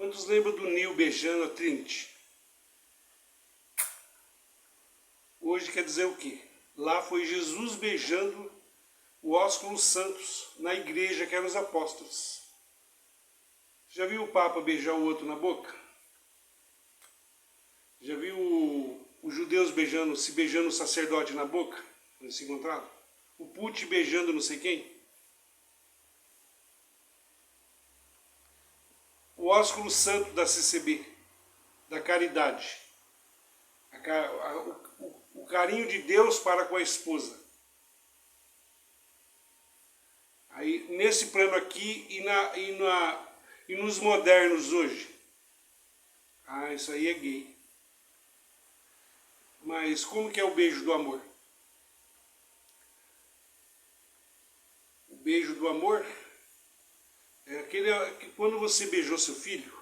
Quantos lembram do Neil beijando a Trinity? Hoje quer dizer o quê? Lá foi Jesus beijando o ósculo santos na igreja, que eram os apóstolos. Já viu o Papa beijar o outro na boca? Já viu os judeus se beijando o sacerdote na boca? Quando eles se encontraram? O Putin beijando não sei quem? O ósculo santo da CCB, da caridade. O carinho de Deus para com a esposa. Aí, nesse plano aqui e nos modernos hoje. Ah, isso aí é gay. Mas como que é o beijo do amor? O beijo do amor é aquele que quando você beijou seu filho,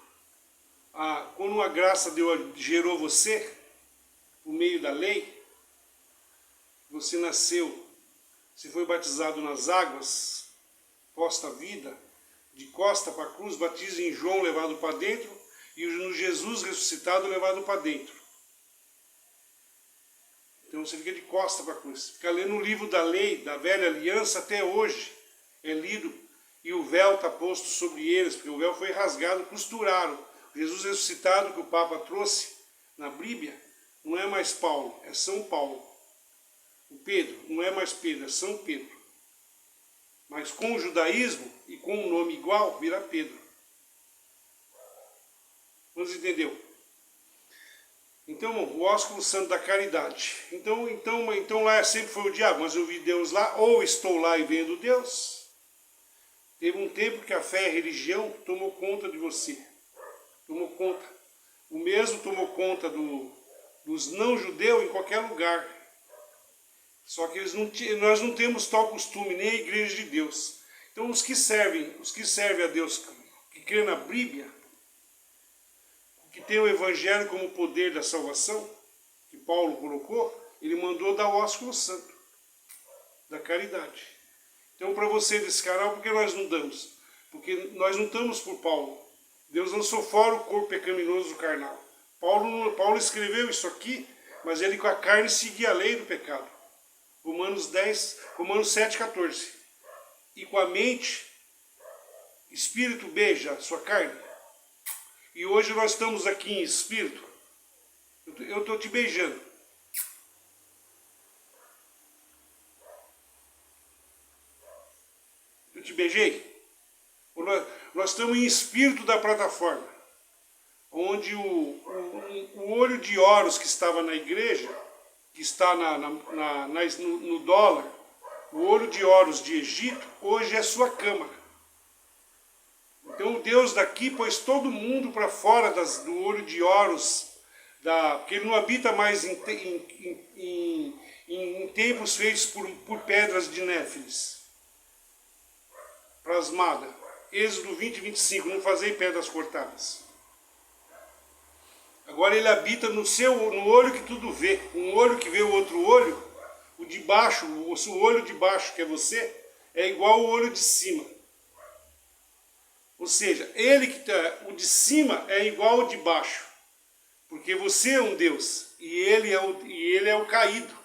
quando a graça gerou você, por meio da lei, você nasceu, você foi batizado nas águas, posta a vida, de costa para a cruz, batiza em João levado para dentro, e no Jesus ressuscitado levado para dentro. Então você fica de costa para a cruz. Fica lendo o livro da lei, da velha aliança, até hoje é lido, e o véu está posto sobre eles, porque o véu foi rasgado, costuraram. Jesus ressuscitado que o Papa trouxe na Bíblia, não é mais Paulo, é São Paulo. O Pedro, não é mais Pedro, é São Pedro. Mas com o judaísmo e com um nome igual, vira Pedro. Você entendeu? Então, o ósculo santo da caridade. Então lá sempre foi o diabo, mas eu vi Deus lá, ou estou lá e vendo Deus. Teve um tempo que a fé e a religião tomou conta de você. Tomou conta. O mesmo tomou conta dos não-judeus em qualquer lugar. Só que nós não temos tal costume, nem a igreja de Deus. Então os que servem a Deus, que crê na Bíblia, que tem o Evangelho como poder da salvação, que Paulo colocou, ele mandou dar o ósculo santo, da caridade. Então para você desse canal, por que nós não damos? Porque nós não estamos por Paulo. Deus lançou fora o corpo pecaminoso do carnal. Paulo escreveu isso aqui, mas ele com a carne seguia a lei do pecado. Romanos 7, 14. E com a mente, espírito beija a sua carne. E hoje nós estamos aqui em espírito. Eu estou te beijando. Eu te beijei? Nós estamos em espírito da plataforma. Onde o olho de Horus que estava na igreja, que está no dólar, o olho de Horus de Egito, hoje é sua cama. Então o Deus daqui pôs todo mundo para fora do olho de Horus, porque ele não habita mais em templos feitos por pedras de Néfilis. Plasmada. Êxodo 20, 25, não fazei pedras cortadas. Agora ele habita no olho que tudo vê. Um olho que vê o outro olho, o de baixo, o olho de baixo, que é você, é igual ao olho de cima. Ou seja, o de cima é igual ao de baixo. Porque você é um Deus e ele é o caído.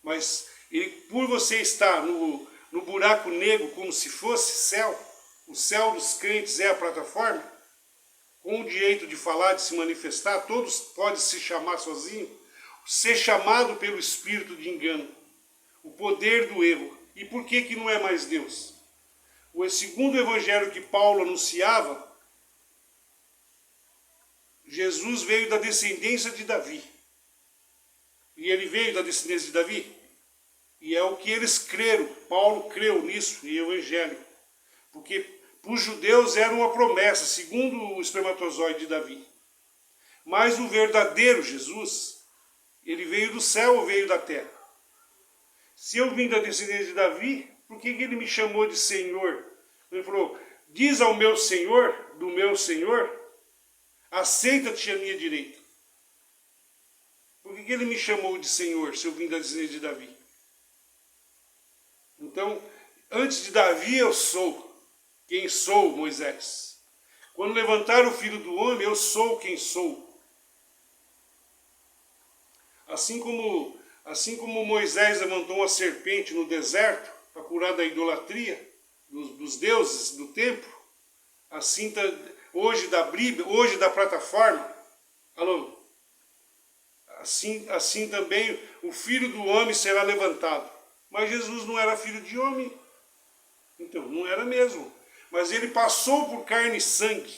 Mas por você estar no buraco negro como se fosse céu, o céu dos crentes é a plataforma, com o direito de falar, de se manifestar, todos podem se chamar sozinhos, ser chamado pelo espírito de engano, o poder do erro. E por que não é mais Deus? O segundo evangelho que Paulo anunciava, Jesus veio da descendência de Davi. E ele veio da descendência de Davi. E é o que eles creram. Paulo creu nisso, em evangelho. Porque para os judeus era uma promessa, segundo o espermatozoide de Davi. Mas o verdadeiro Jesus, ele veio do céu ou veio da terra? Se eu vim da descendência de Davi, por que ele me chamou de Senhor? Ele falou, diz ao meu Senhor, do meu Senhor, aceita-te a minha direita. Por que ele me chamou de Senhor, se eu vim da descendência de Davi? Então, antes de Davi eu sou. Quem sou, Moisés? Quando levantar o Filho do Homem, eu sou quem sou. Assim como Moisés levantou uma serpente no deserto para curar da idolatria dos deuses do templo, assim hoje da Bíblia, hoje da plataforma, alô, assim também o Filho do Homem será levantado. Mas Jesus não era filho de homem, então não era mesmo. Mas ele passou por carne e sangue.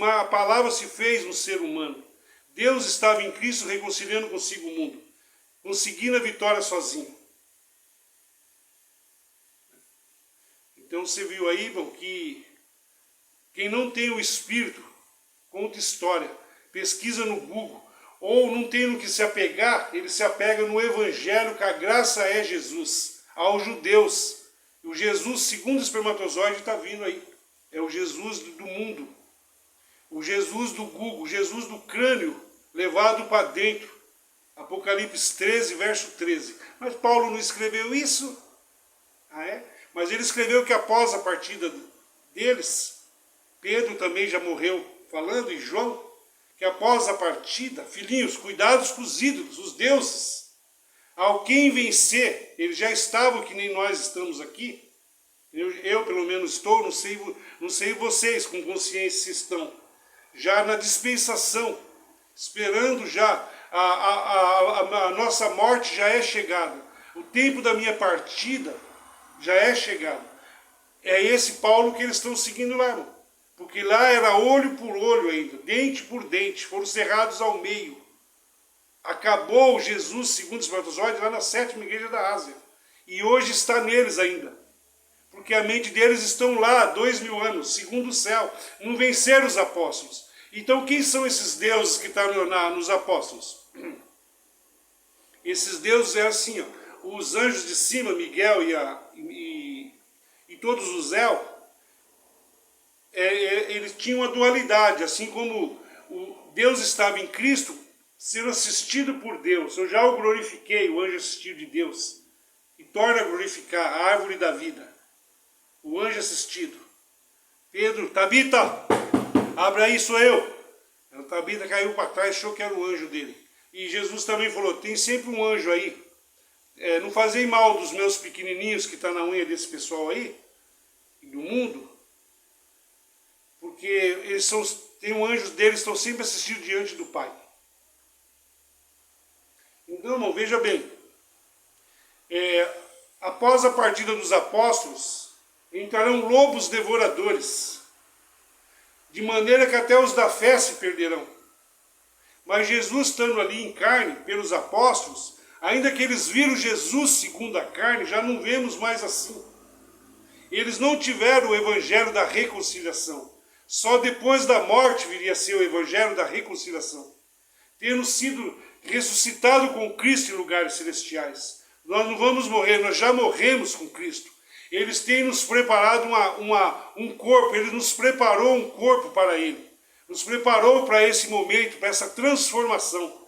A palavra se fez no ser humano. Deus estava em Cristo reconciliando consigo o mundo, conseguindo a vitória sozinho. Então você viu aí, irmão, que quem não tem o Espírito, conta história, pesquisa no Google, ou não tem no que se apegar, ele se apega no Evangelho, que a graça é Jesus, aos judeus. O Jesus segundo o espermatozoide está vindo aí. É o Jesus do mundo. O Jesus do Google, o Jesus do crânio, levado para dentro. Apocalipse 13, verso 13. Mas Paulo não escreveu isso? Ah, é? Mas ele escreveu que após a partida deles, Pedro também já morreu falando, e João, que após a partida, filhinhos, cuidados com os ídolos, os deuses. Ao quem vencer, eles já estavam que nem nós estamos aqui. Eu pelo menos estou, não sei vocês com consciência estão. Já na dispensação, esperando já, a nossa morte já é chegada. O tempo da minha partida já é chegado. É esse Paulo que eles estão seguindo lá, irmão. Porque lá era olho por olho ainda, dente por dente, foram cerrados ao meio. Acabou Jesus segundo os espermatozoides lá na 7ª igreja da Ásia. E hoje está neles ainda. Porque a mente deles estão lá há 2000 anos, segundo o céu. Não venceram os apóstolos. Então quem são esses deuses que estão nos apóstolos? Esses deuses é assim, ó, os anjos de cima, Miguel e todos os Zéu, eles tinham uma dualidade, assim como o Deus estava em Cristo, sendo assistido por Deus. Eu já o glorifiquei, o anjo assistido de Deus, e torna a glorificar a árvore da vida, o anjo assistido. Pedro, Tabita, abre aí, sou eu. A Tabita caiu para trás, achou que era o anjo dele. E Jesus também falou, tem sempre um anjo aí. Não fazei mal dos meus pequenininhos que estão na unha desse pessoal aí, do mundo, porque tem um anjo deles, estão sempre assistindo diante do Pai. Então, irmão, veja bem, após a partida dos apóstolos, entrarão lobos devoradores, de maneira que até os da fé se perderão. Mas Jesus, estando ali em carne, pelos apóstolos, ainda que eles viram Jesus segundo a carne, já não vemos mais assim. Eles não tiveram o evangelho da reconciliação. Só depois da morte viria a ser o evangelho da reconciliação. Tendo sido ressuscitado com Cristo em lugares celestiais. Nós não vamos morrer, nós já morremos com Cristo. Eles têm nos preparado um corpo, Ele nos preparou um corpo para Ele. Nos preparou para esse momento, para essa transformação.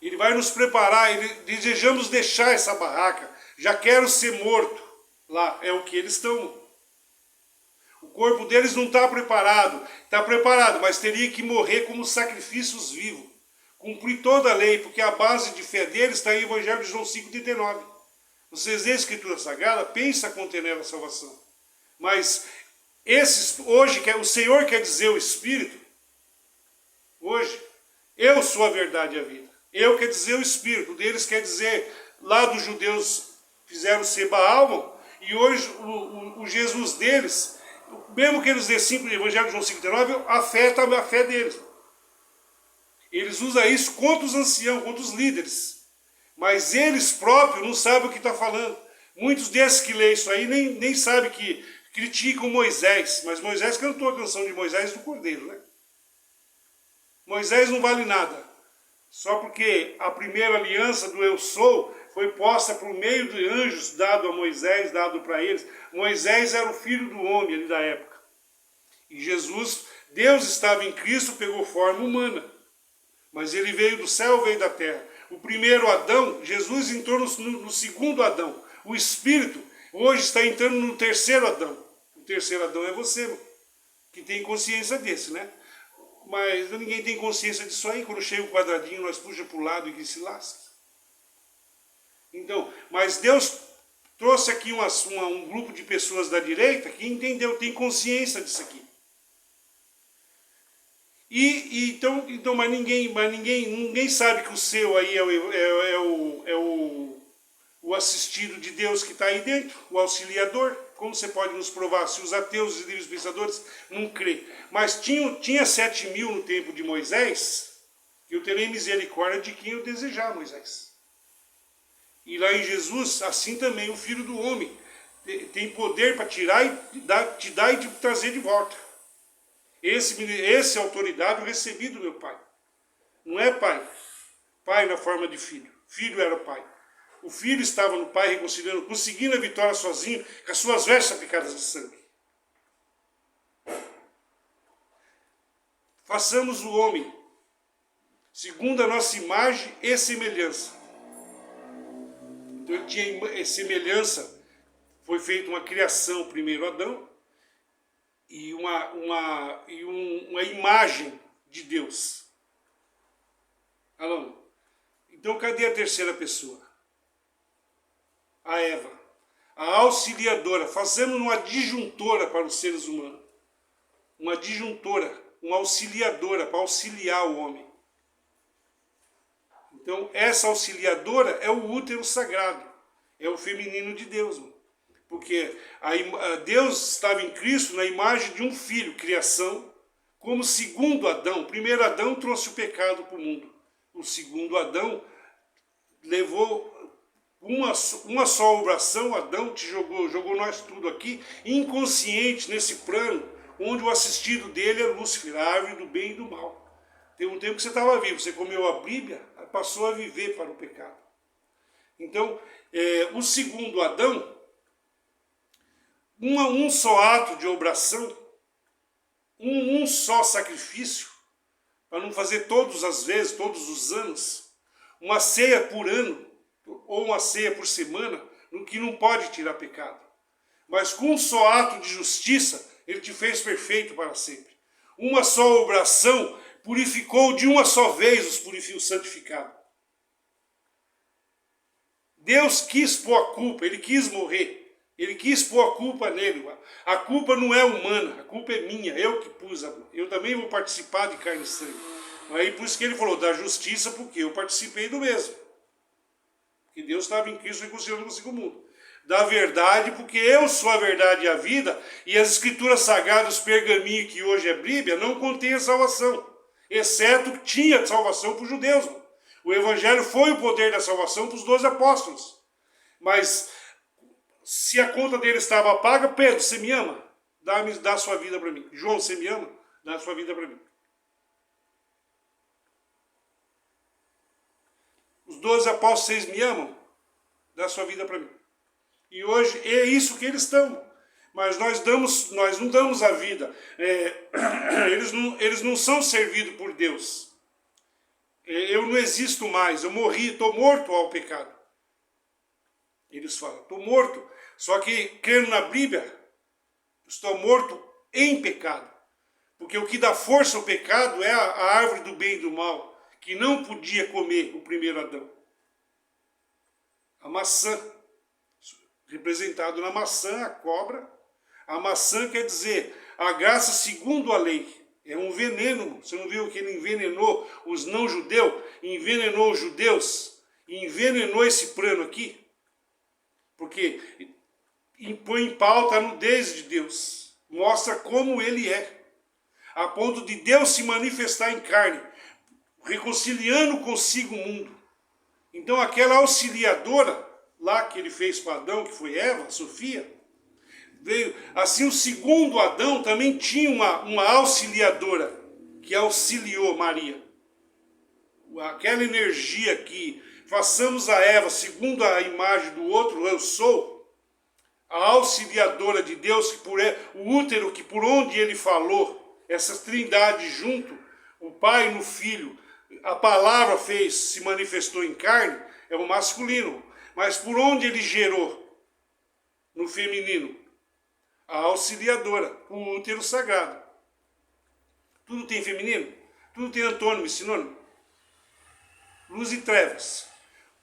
Ele vai nos preparar, desejamos deixar essa barraca. Já quero ser morto. Lá é o que eles estão. O corpo deles não está preparado. Está preparado, mas teria que morrer como sacrifícios vivos. Cumprir toda a lei, porque a base de fé deles está em Evangelho de João 5,39. Vocês lêem a Escritura Sagrada, pensa conter nela a salvação. Mas hoje, o Senhor quer dizer o Espírito, hoje, eu sou a verdade e a vida. Eu quer dizer o Espírito, deles quer dizer, lá dos judeus fizeram ser Baal, e hoje o Jesus deles, mesmo que eles dêem 5 de Evangelho de João 5,39, a fé está a fé deles. Eles usam isso contra os anciãos, contra os líderes. Mas eles próprios não sabem o que está falando. Muitos desses que leem isso aí nem sabem que criticam Moisés. Mas Moisés cantou a canção de Moisés do Cordeiro, né? Moisés não vale nada. Só porque a primeira aliança do Eu Sou foi posta por meio de anjos, dado a Moisés, dado para eles. Moisés era o filho do homem ali da época. E Jesus, Deus estava em Cristo, pegou forma humana. Mas ele veio do céu, veio da terra. O primeiro Adão, Jesus entrou no segundo Adão. O Espírito hoje está entrando no terceiro Adão. O terceiro Adão é você, irmão. que tem consciência desse, né? Mas ninguém tem consciência disso aí. Quando chega o quadradinho, nós puxa para o lado e que se lasca. Então, mas Deus trouxe aqui um grupo de pessoas da direita que entendeu, tem consciência disso aqui. Mas ninguém sabe que o seu aí é o assistido de Deus que está aí dentro, o auxiliador. Como você pode nos provar se os ateus e livres pensadores não crêem? Mas tinha 7.000 no tempo de Moisés, que eu terei misericórdia de quem eu desejar, Moisés. E lá em Jesus, assim também o Filho do Homem tem poder para tirar te dar e te trazer de volta. Essa autoridade eu recebi do meu Pai. Não é Pai. Pai na forma de filho. Filho era o Pai. O Filho estava no Pai reconciliando, conseguindo a vitória sozinho, com as suas vestes aplicadas de sangue. Façamos o homem segundo a nossa imagem e semelhança. Então ele tinha semelhança, foi feita uma criação, primeiro Adão, e uma imagem de Deus. Alô? Então cadê a terceira pessoa? A Eva, a auxiliadora. Fazemos uma disjuntora para os seres humanos. Uma disjuntora, uma auxiliadora para auxiliar o homem. Então essa auxiliadora é o útero sagrado, é o feminino de Deus. Porque Deus estava em Cristo na imagem de um filho, criação, como segundo Adão. O primeiro Adão trouxe o pecado para o mundo. O segundo Adão levou uma só oração, Adão te jogou nós tudo aqui, inconsciente nesse plano, onde o assistido dele é Lúcifer, a árvore do bem e do mal. Tem um tempo que você estava vivo, você comeu a Bíblia, passou a viver para o pecado. Então, o segundo Adão, um só ato de obração, um só sacrifício, para não fazer todas as vezes, todos os anos, uma ceia por ano, ou uma ceia por semana, no que não pode tirar pecado. Mas com um só ato de justiça, ele te fez perfeito para sempre. Uma só obração purificou de uma só vez os santificados. Deus quis pôr a culpa, ele quis morrer. Ele quis pôr a culpa nele. A culpa não é humana, a culpa é minha, eu que pus. Eu também vou participar de carne e sangue. Aí por isso que ele falou da justiça, porque eu participei do mesmo. Que Deus estava em Cristo reconciliando consigo o mundo. Da verdade, porque eu sou a verdade e a vida, e as escrituras sagradas, os pergaminhos que hoje é Bíblia, não contém a salvação. Exceto que tinha salvação para os judeus. O Evangelho foi o poder da salvação para os 12 apóstolos. Mas, se a conta dele estava paga, Pedro, você me ama? Dá a sua vida para mim. João, você me ama? Dá a sua vida para mim. Os 12 apóstolos, vocês me amam? Dá a sua vida para mim. E hoje é isso que eles estão. Mas nós não damos a vida. Eles não são servidos por Deus. Eu não existo mais, eu morri, estou morto ao pecado. Eles falam, estou morto. Só que, crendo na Bíblia, estou morto em pecado. Porque o que dá força ao pecado é a árvore do bem e do mal, que não podia comer o primeiro Adão. A maçã, representado na maçã, a cobra. A maçã quer dizer a graça segundo a lei. É um veneno. Você não viu que ele envenenou os não-judeus? Envenenou os judeus? E envenenou esse plano aqui? Porque põe em pauta a nudez de Deus. Mostra como ele é. A ponto de Deus se manifestar em carne, reconciliando consigo o mundo. Então aquela auxiliadora lá que ele fez para Adão, que foi Eva, Sofia, veio. Assim o segundo Adão também tinha uma auxiliadora que auxiliou Maria. Aquela energia que façamos a Eva segundo a imagem do outro, eu sou, a auxiliadora de Deus, o útero que por onde ele falou, essa trindade junto, o Pai no Filho, a palavra se manifestou em carne, é o masculino. Mas por onde ele gerou? No feminino. A auxiliadora, o útero sagrado. Tudo tem feminino? Tudo tem antônimo e sinônimo? Luz e trevas.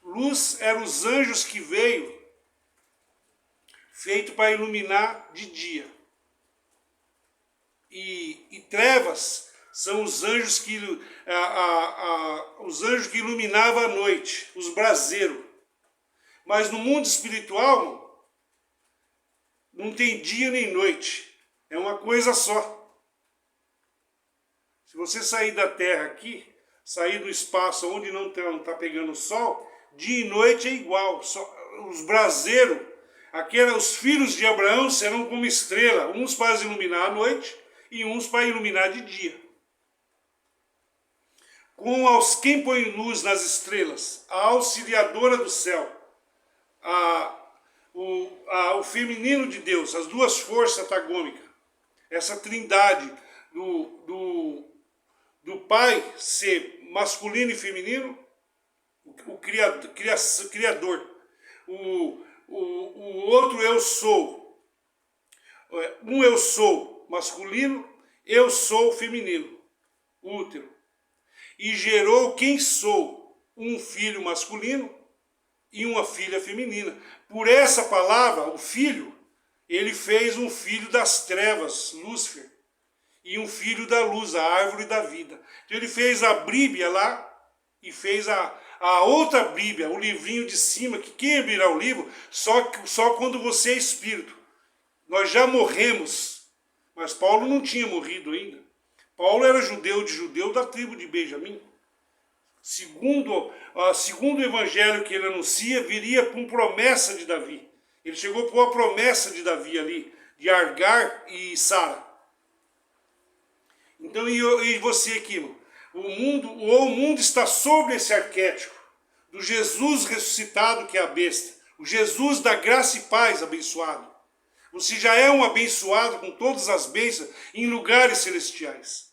Luz eram os anjos que veio, feito para iluminar de dia. E trevas são os anjos que, os anjos que iluminavam a noite, os braseiros. Mas no mundo espiritual, não tem dia nem noite. É uma coisa só. Se você sair da Terra aqui, sair do espaço onde não está pegando o sol, dia e noite é igual. Os braseiros, os filhos de Abraão serão como estrela, uns para iluminar a noite e uns para iluminar de dia. Quem põe luz nas estrelas? A auxiliadora do céu, o feminino de Deus, as duas forças antagônicas, essa trindade do Pai ser masculino e feminino, o Criador, o outro eu sou, um eu sou masculino, eu sou feminino, útero, e gerou quem sou, um filho masculino e uma filha feminina. Por essa palavra, o filho, ele fez um filho das trevas, Lúcifer, e um filho da luz, a árvore da vida. Então ele fez a Bíblia lá e fez a outra Bíblia, o livrinho de cima, que quem abrirá o livro, só quando você é espírito. Nós já morremos, mas Paulo não tinha morrido ainda. Paulo era judeu da tribo de Benjamim. Segundo o evangelho que ele anuncia, viria com promessa de Davi. Ele chegou com a promessa de Davi ali, de Agar e Sara. Então, e você aqui, irmão? O mundo está sobre esse arquétipo do Jesus ressuscitado, que é a besta. O Jesus da graça e paz abençoado. Você já é um abençoado com todas as bênçãos em lugares celestiais.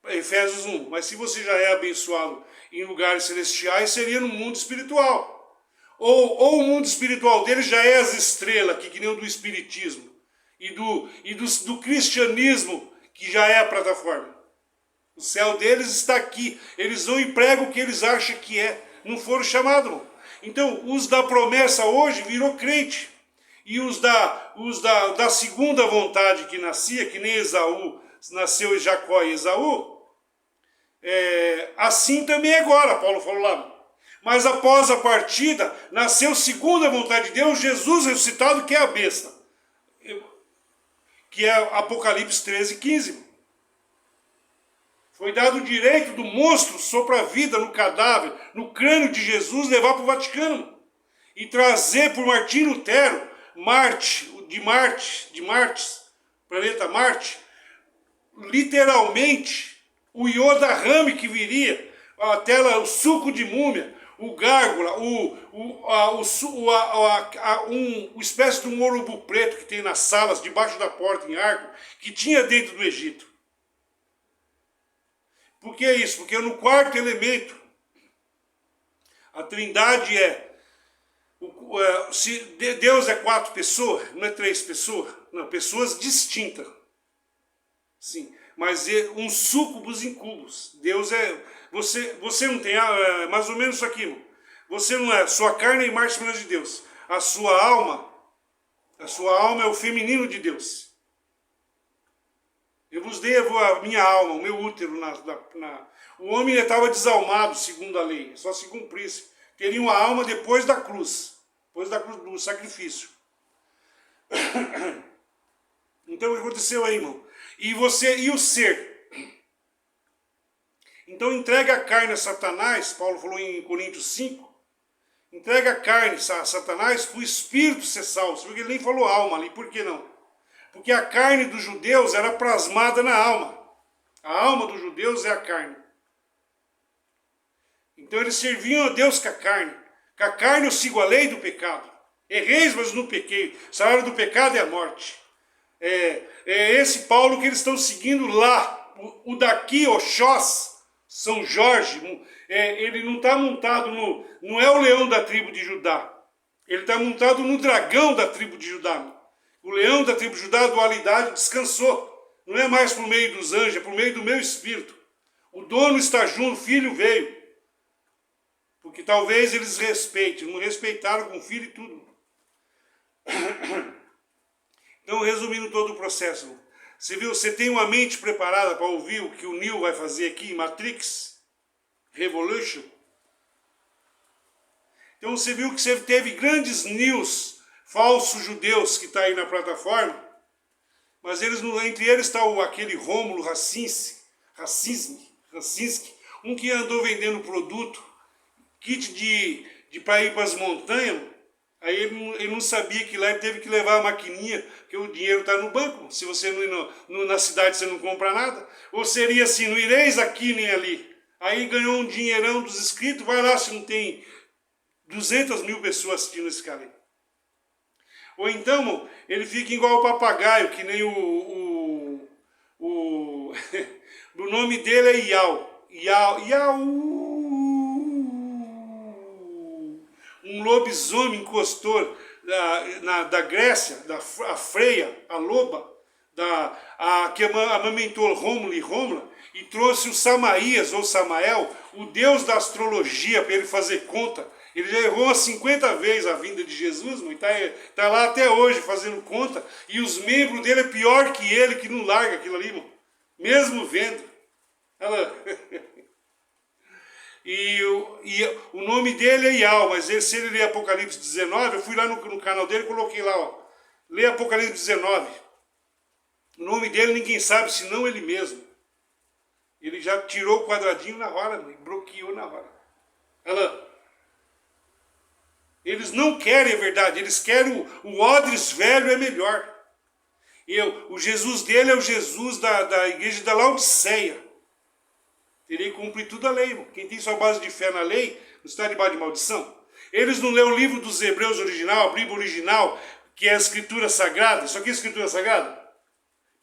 Efésios 1. Mas se você já é abençoado em lugares celestiais, seria no mundo espiritual. Ou o mundo espiritual dele já é as estrelas, que nem o do espiritismo. E do cristianismo, que já é a plataforma. O céu deles está aqui. Eles vão e pregam o que eles acham que é. Não foram chamados, não. Então, os da promessa hoje virou crente. E os da segunda vontade que nascia, que nem Esaú, nasceu Jacó e Esaú, assim também agora, Paulo falou lá. Mas após a partida, nasceu segunda vontade de Deus, Jesus ressuscitado, que é a besta. Que é Apocalipse 13:15. Foi dado o direito do monstro soprar vida no cadáver, no crânio de Jesus, levar para o Vaticano. E trazer por Martim Lutero, planeta Marte, literalmente, o Yoda Rame que viria, o suco de múmia, o gárgula, uma espécie de um urubu preto que tem nas salas, debaixo da porta em arco, que tinha dentro do Egito. Por que isso? Porque no quarto elemento, a trindade se Deus é 4 pessoas, não é 3 pessoas, não, pessoas distintas. Sim, mas um súcubus incubus. Deus é. Você não tem mais ou menos isso aqui, irmão. Você não é. Sua carne é a imagem de Deus. A sua alma é o feminino de Deus. Eu vos devo a minha alma, o meu útero. O homem estava desalmado, segundo a lei. Só se cumprisse. Teria uma alma depois da cruz. Depois do sacrifício. Então o que aconteceu aí, irmão? E o ser. Então entrega a carne a Satanás, Paulo falou em Coríntios 5. Entrega a carne a Satanás para o espírito ser salvo. Porque ele nem falou alma ali, por que não? Porque a carne dos judeus era plasmada na alma. A alma dos judeus é a carne. Então eles serviam a Deus com a carne. Com a carne eu sigo a lei do pecado. Erreis, mas não pequei. O salário do pecado é a morte. É esse Paulo que eles estão seguindo lá. O daqui, Oxós, São Jorge, ele não está montado não é o leão da tribo de Judá. Ele está montado no dragão da tribo de Judá. O leão da tribo de Judá, a dualidade, descansou. Não é mais por meio dos anjos, é por meio do meu espírito. O dono está junto, o filho veio. Porque talvez eles respeitem, não respeitaram com o filho e tudo. Então, resumindo todo o processo, você viu, você tem uma mente preparada para ouvir o que o Neo vai fazer aqui em Matrix Revolution? Então você viu que você teve grandes news, falsos judeus que está aí na plataforma, mas eles, entre eles está aquele Rômulo Racinski, um que andou vendendo produto, kit para ir para as montanhas. Aí ele não sabia que lá ele teve que levar a maquininha, porque o dinheiro está no banco. Se você não ir na cidade, você não compra nada. Ou seria assim, não ireis aqui nem ali. Aí ganhou um dinheirão dos inscritos, vai lá se não tem 200 mil pessoas assistindo esse cara aí. Ou então, ele fica igual o papagaio, que nem o nome dele é Iau. Um lobisomem encostou da Grécia, a Freia, a loba, que amamentou Rômulo e Rômula, e trouxe o Samaías, ou Samael, o deus da astrologia, para ele fazer conta. Ele já errou umas 50 vezes a vinda de Jesus, e está lá até hoje fazendo conta, e os membros dele é pior que ele, que não larga aquilo ali, irmão. Mesmo vendo. E o nome dele é Iau, mas se ele ler Apocalipse 19, eu fui lá no canal dele e coloquei lá, ó, lê Apocalipse 19. O nome dele ninguém sabe, senão ele mesmo. Ele já tirou o quadradinho na hora, bloqueou na hora. Eles não querem a verdade, eles querem o odres velho é melhor. O Jesus dele é o Jesus da igreja da Laodiceia. Terei que cumprir tudo a lei, irmão. Quem tem sua base de fé na lei, não está debaixo de maldição. Eles não lêem o livro dos Hebreus original, a Bíblia original, que é a Escritura Sagrada. Isso aqui é a Escritura Sagrada?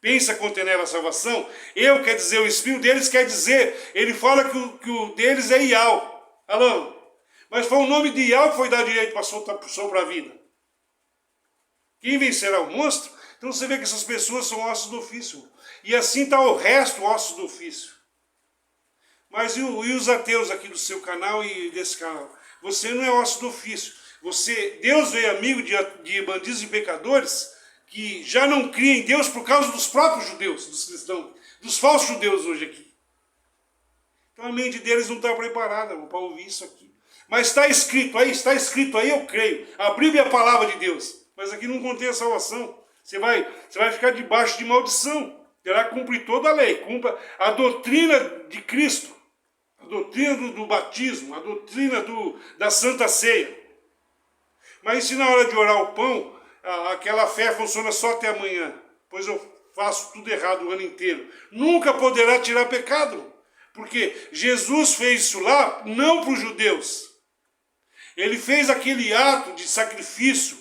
Pensa conter nela a salvação. Eu quer dizer, o Espírito deles quer dizer. Ele fala que o deles é Iau. Alô? Mas foi o nome de Iau que foi dar direito para soprar a vida. Quem vencerá o monstro? Então você vê que essas pessoas são ossos do ofício. E assim está o resto, ossos do ofício. Mas e os ateus aqui do seu canal e desse canal? Você não é osso do ofício. Deus veio amigo de bandidos e pecadores que já não criam em Deus por causa dos próprios judeus, dos cristãos, dos falsos judeus hoje aqui. Então a mente deles não está preparada para ouvir isso aqui. Mas está escrito aí, eu creio. A Bíblia é a palavra de Deus. Mas aqui não contém a salvação. Você vai ficar debaixo de maldição. Terá que cumprir toda a lei. Cumpra a doutrina de Cristo. A doutrina do batismo. A doutrina da Santa Ceia. Mas se na hora de orar o pão, aquela fé funciona só até amanhã. Pois eu faço tudo errado o ano inteiro. Nunca poderá tirar pecado. Porque Jesus fez isso lá, não para os judeus. Ele fez aquele ato de sacrifício,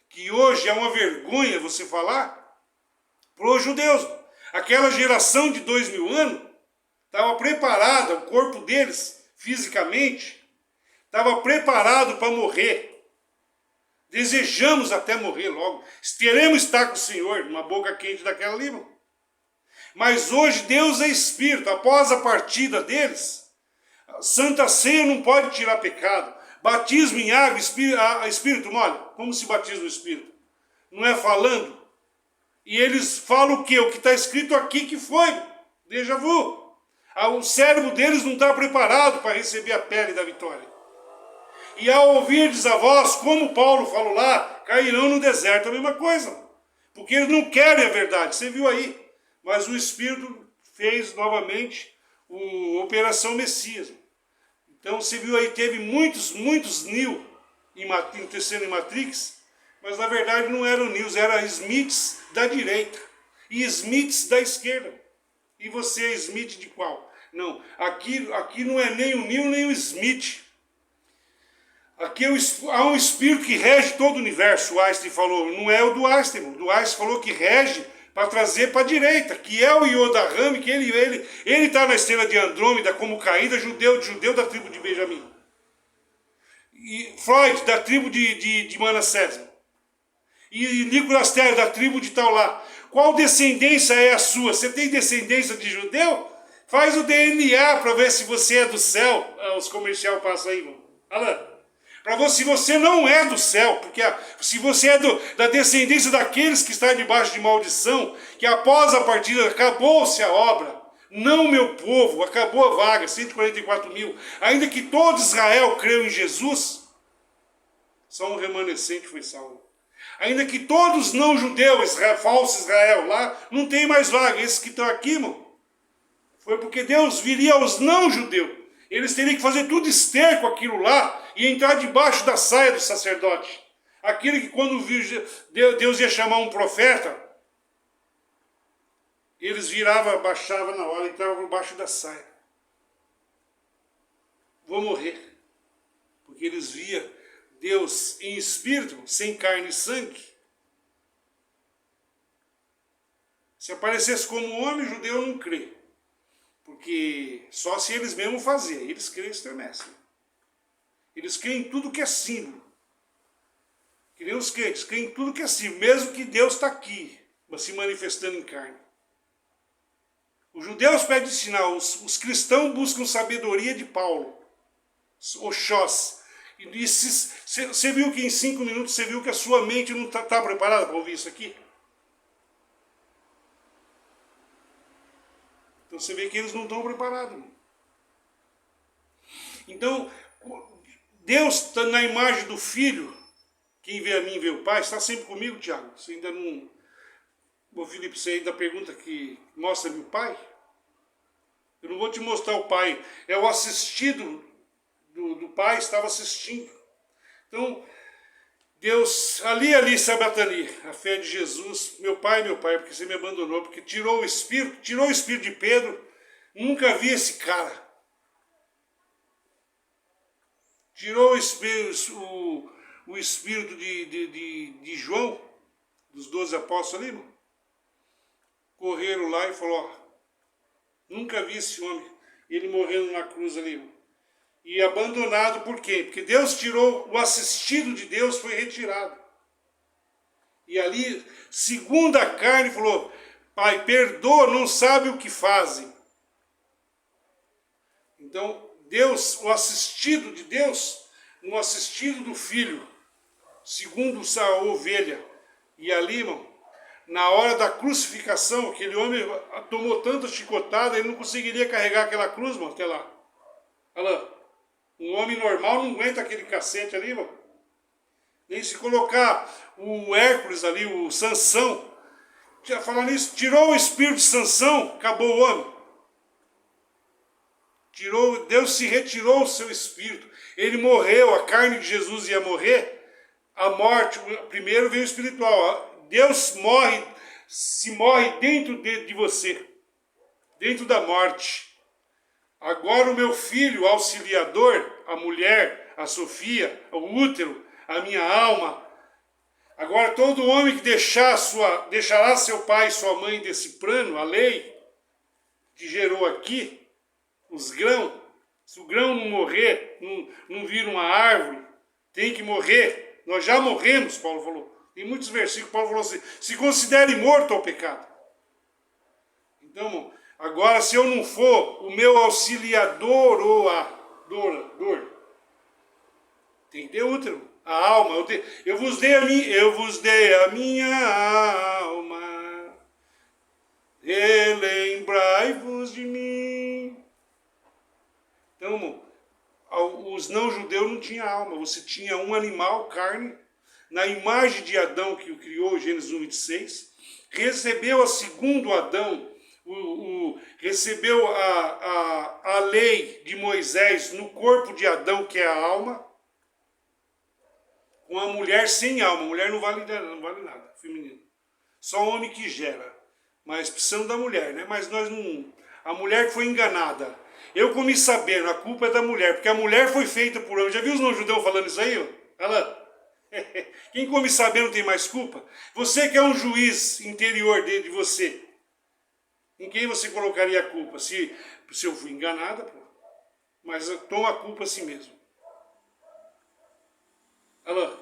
que hoje é uma vergonha você falar, para os judeus. Aquela geração de 2000 anos estava preparada, o corpo deles, fisicamente, estava preparado para morrer. Desejamos até morrer logo. Queremos estar com o Senhor, numa boca quente daquela ali, irmão. Mas hoje Deus é Espírito. Após a partida deles, a Santa Ceia não pode tirar pecado. Batismo em água, Espírito molha. Como se batiza o Espírito? Não é falando? E eles falam o quê? O que está escrito aqui que foi. Déjà vu. O cérebro deles não está preparado para receber a pele da vitória. E ao ouvirdes a voz, como Paulo falou lá, cairão no deserto, a mesma coisa. Porque eles não querem a verdade. Você viu aí. Mas o Espírito fez novamente a Operação Messias. Então você viu aí, teve muitos Neo tecendo em Matrix, mas na verdade não eram Neos, eram Smiths da direita e Smiths da esquerda. E você é Smith de qual? Não, aqui não é nem o Neo nem o Smith. Aqui há um espírito que rege todo o universo, o Einstein falou. Não é o do Einstein, o do Einstein falou que rege para trazer para a direita, que é o Yoda Rami, que ele está na estrela de Andrômeda como caída, judeu da tribo de Benjamim. E Freud, da tribo de Manassés. E Nicolas Tesla, da tribo de tal lá. Qual descendência é a sua? Você tem descendência de judeu? Faz o DNA para ver se você é do céu. Os comerciais passam aí, irmão. Olha lá. Se você não é do céu, porque se você é da descendência daqueles que estão debaixo de maldição, que após a partida acabou-se a obra, não meu povo, acabou a vaga, 144 mil, ainda que todo Israel creu em Jesus, só um remanescente foi salvo. Ainda que todos não judeus, falso Israel lá, não tem mais vaga, esses que estão aqui, irmão, foi porque Deus viria aos não judeus. Eles teriam que fazer tudo esterco aquilo lá e entrar debaixo da saia do sacerdote. Aquele que quando Deus ia chamar um profeta, eles viravam, abaixavam na hora, entravam por baixo da saia. Vou morrer. Porque eles viam Deus em espírito, sem carne e sangue. Se aparecesse como homem, judeu não crê. Porque só se eles mesmos fazerem, eles creem e estremecem. Eles creem em tudo que é símbolo. Que nem os crentes, creem em tudo que é símbolo, mesmo que Deus está aqui, mas se manifestando em carne. Os judeus pedem sinal, os cristãos buscam sabedoria de Paulo, Oxós. E você viu que em 5 minutos, você viu que a sua mente não está preparada para ouvir isso aqui? Então você vê que eles não estão preparados. Então, Deus está na imagem do Filho. Quem vê a mim vê o Pai. Está sempre comigo, Tiago. Você ainda não... Ô Felipe, você ainda pergunta que mostra-me o Pai? Eu não vou te mostrar o Pai. É o assistido do Pai, estava assistindo. Então, Deus, ali, Sabatani, a fé de Jesus, meu pai, porque você me abandonou, porque tirou o espírito de Pedro, nunca vi esse cara. Tirou o espírito de João, dos 12 apóstolos ali, irmão. Correram lá e falou, ó, nunca vi esse homem, ele morrendo na cruz ali, irmão. E abandonado por quê? Porque Deus tirou, o assistido de Deus foi retirado. E ali, segundo a carne, falou, Pai, perdoa, não sabe o que fazem. Então, Deus, o assistido de Deus, no assistido do Filho, segundo a ovelha. E ali, irmão, na hora da crucificação, aquele homem tomou tanta chicotada, ele não conseguiria carregar aquela cruz, irmão, até lá. Olha lá. Um homem normal não aguenta aquele cacete ali, irmão. Nem se colocar o Hércules ali, o Sansão. Falando nisso, tirou o espírito de Sansão, acabou o homem. Deus se retirou o seu espírito. Ele morreu, a carne de Jesus ia morrer. A morte, primeiro veio o espiritual. Deus se morre dentro de você. Dentro da morte. Agora o meu filho, auxiliador, a mulher, a Sofia, o útero, a minha alma. Agora todo homem que deixará seu pai e sua mãe desse plano, a lei que gerou aqui, os grãos, se o grão não morrer, não vira uma árvore, tem que morrer. Nós já morremos, Paulo falou. Tem muitos versículos, Paulo falou assim, se considere morto ao pecado. Então, irmão, agora, se eu não for o meu auxiliador ou a dor, tem que ter útero, a alma. Eu vos dei a minha alma, relembrai-vos de mim. Então, irmão, os não-judeus não tinham alma, você tinha um animal, carne, na imagem de Adão que o criou, Gênesis 1:26, recebeu a segundo Adão, recebeu a lei de Moisés no corpo de Adão, que é a alma, com a mulher sem alma. A mulher não vale nada, feminino. Só o homem que gera. Mas precisamos da mulher, né? Mas nós não... A mulher que foi enganada. Eu comi sabendo, a culpa é da mulher, porque a mulher foi feita por homem. Já viu os não-judeus falando isso aí? Ela... Quem come sabendo tem mais culpa? Você que é um juiz interior dentro de você. Em quem você colocaria a culpa? Se eu fui enganada, pô. Mas toma a culpa a si mesmo. Olha lá.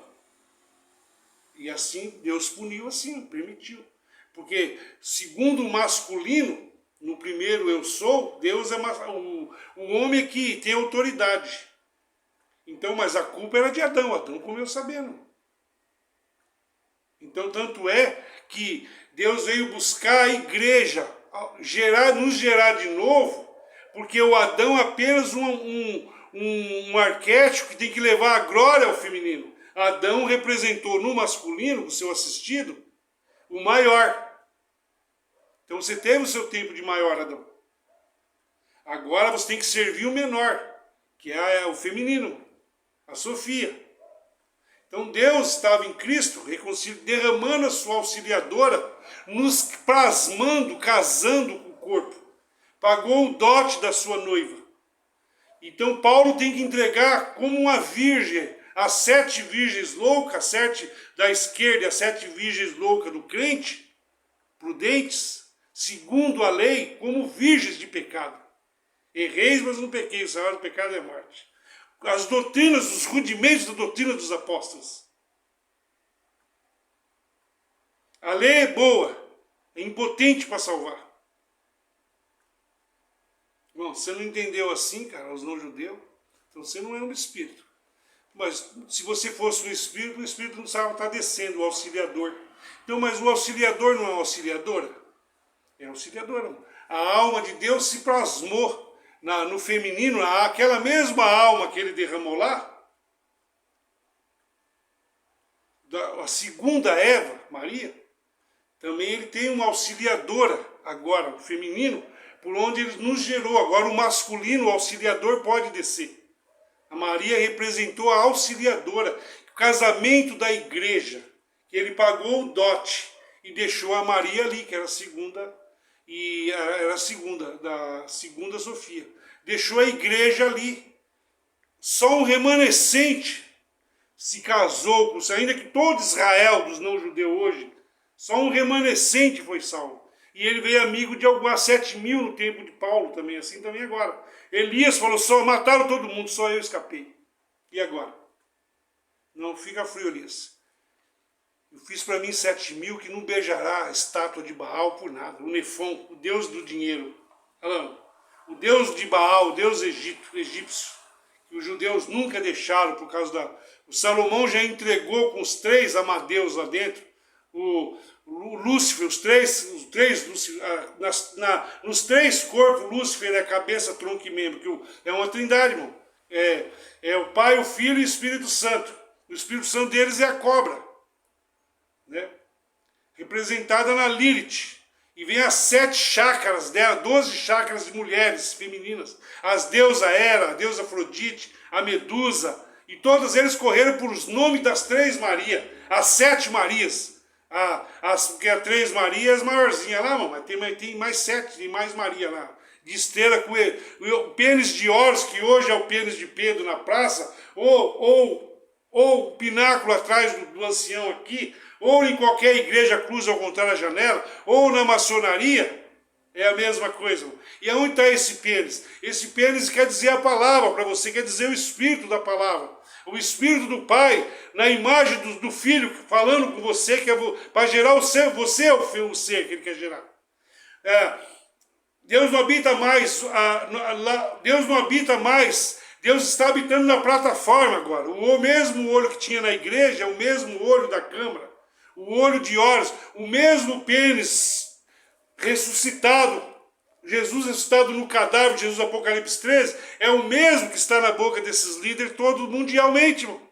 E assim, Deus puniu assim, permitiu. Porque, segundo o masculino, no primeiro eu sou, Deus é o homem que tem autoridade. Então, mas a culpa era de Adão. Adão comeu sabendo. Então, tanto é que Deus veio buscar a igreja, nos gerar de novo, porque o Adão é apenas um arquétipo que tem que levar a glória ao feminino. Adão representou no masculino, o seu assistido, o maior. Então você teve o seu tempo de maior, Adão. Agora você tem que servir o menor, que é o feminino, a Sofia. Então Deus estava em Cristo, derramando a sua auxiliadora, nos plasmando, casando com o corpo. Pagou o dote da sua noiva. Então Paulo tem que entregar como uma virgem, as 7 virgens loucas, as 7 da esquerda e as 7 virgens loucas do crente, prudentes, segundo a lei, como virgens de pecado. Erreis, mas não pequei, o salário do pecado é morte. As doutrinas, os rudimentos da doutrina dos apóstolos. A lei é boa, é impotente para salvar. Bom, você não entendeu assim, cara, os não-judeus, então você não é um espírito. Mas se você fosse um espírito, o espírito não sabe estar descendo, o auxiliador. Então, mas o auxiliador não é uma auxiliadora? É auxiliadora. A alma de Deus se plasmou no feminino, aquela mesma alma que ele derramou lá, a segunda Eva, Maria, também ele tem uma auxiliadora agora, o feminino, por onde ele nos gerou. Agora o masculino, o auxiliador, pode descer. A Maria representou a auxiliadora, o casamento da igreja, que ele pagou o dote e deixou a Maria ali, que era a segunda, e era da segunda Sofia. Deixou a igreja ali. Só um remanescente se casou, ainda que todo Israel dos não-judeus hoje, só um remanescente foi salvo. E ele veio amigo de algumas 7.000 no tempo de Paulo também, assim também agora. Elias falou, só mataram todo mundo, só eu escapei. E agora? Não fica frio, Elias. Eu fiz para mim 7.000 que não beijará a estátua de Baal por nada. O Nefon, o deus do dinheiro. O deus de Baal, o deus egípcio. Que os judeus nunca deixaram por causa da... O Salomão já entregou com os 3 amadeus lá dentro. O Lúcifer, os três nos 3 corpos, Lúcifer é cabeça, tronco e membro. Que é uma trindade, irmão. É o Pai, o Filho e o Espírito Santo. O Espírito Santo deles é a cobra, né? Representada na Lilith. E vem as 7 chácaras dela, 12 chácaras de mulheres femininas. As deusas Hera, a deusa Afrodite, a Medusa. E todas eles correram por os nomes das 3 Marias. As 7 Marias. Porque a 3 Marias maiorzinha lá, mas tem mais 7, tem mais Maria lá. De estrela com o pênis de Horus, que hoje é o pênis de Pedro na praça, ou o pináculo atrás do ancião aqui, ou em qualquer igreja cruz ao contrário da janela, ou na maçonaria, é a mesma coisa. E aonde está esse pênis? Esse pênis quer dizer a palavra para você, quer dizer o espírito da palavra. O espírito do Pai, na imagem do Filho, falando com você, que é para gerar o ser, você é o ser que ele quer gerar. Deus não habita mais, Deus não habita mais, Deus está habitando na plataforma agora. O mesmo olho que tinha na igreja, o mesmo olho da câmara, o olho de Horus, o mesmo pênis ressuscitado, Jesus ressuscitado no cadáver de Jesus, Apocalipse 13, é o mesmo que está na boca desses líderes todos mundialmente, irmão.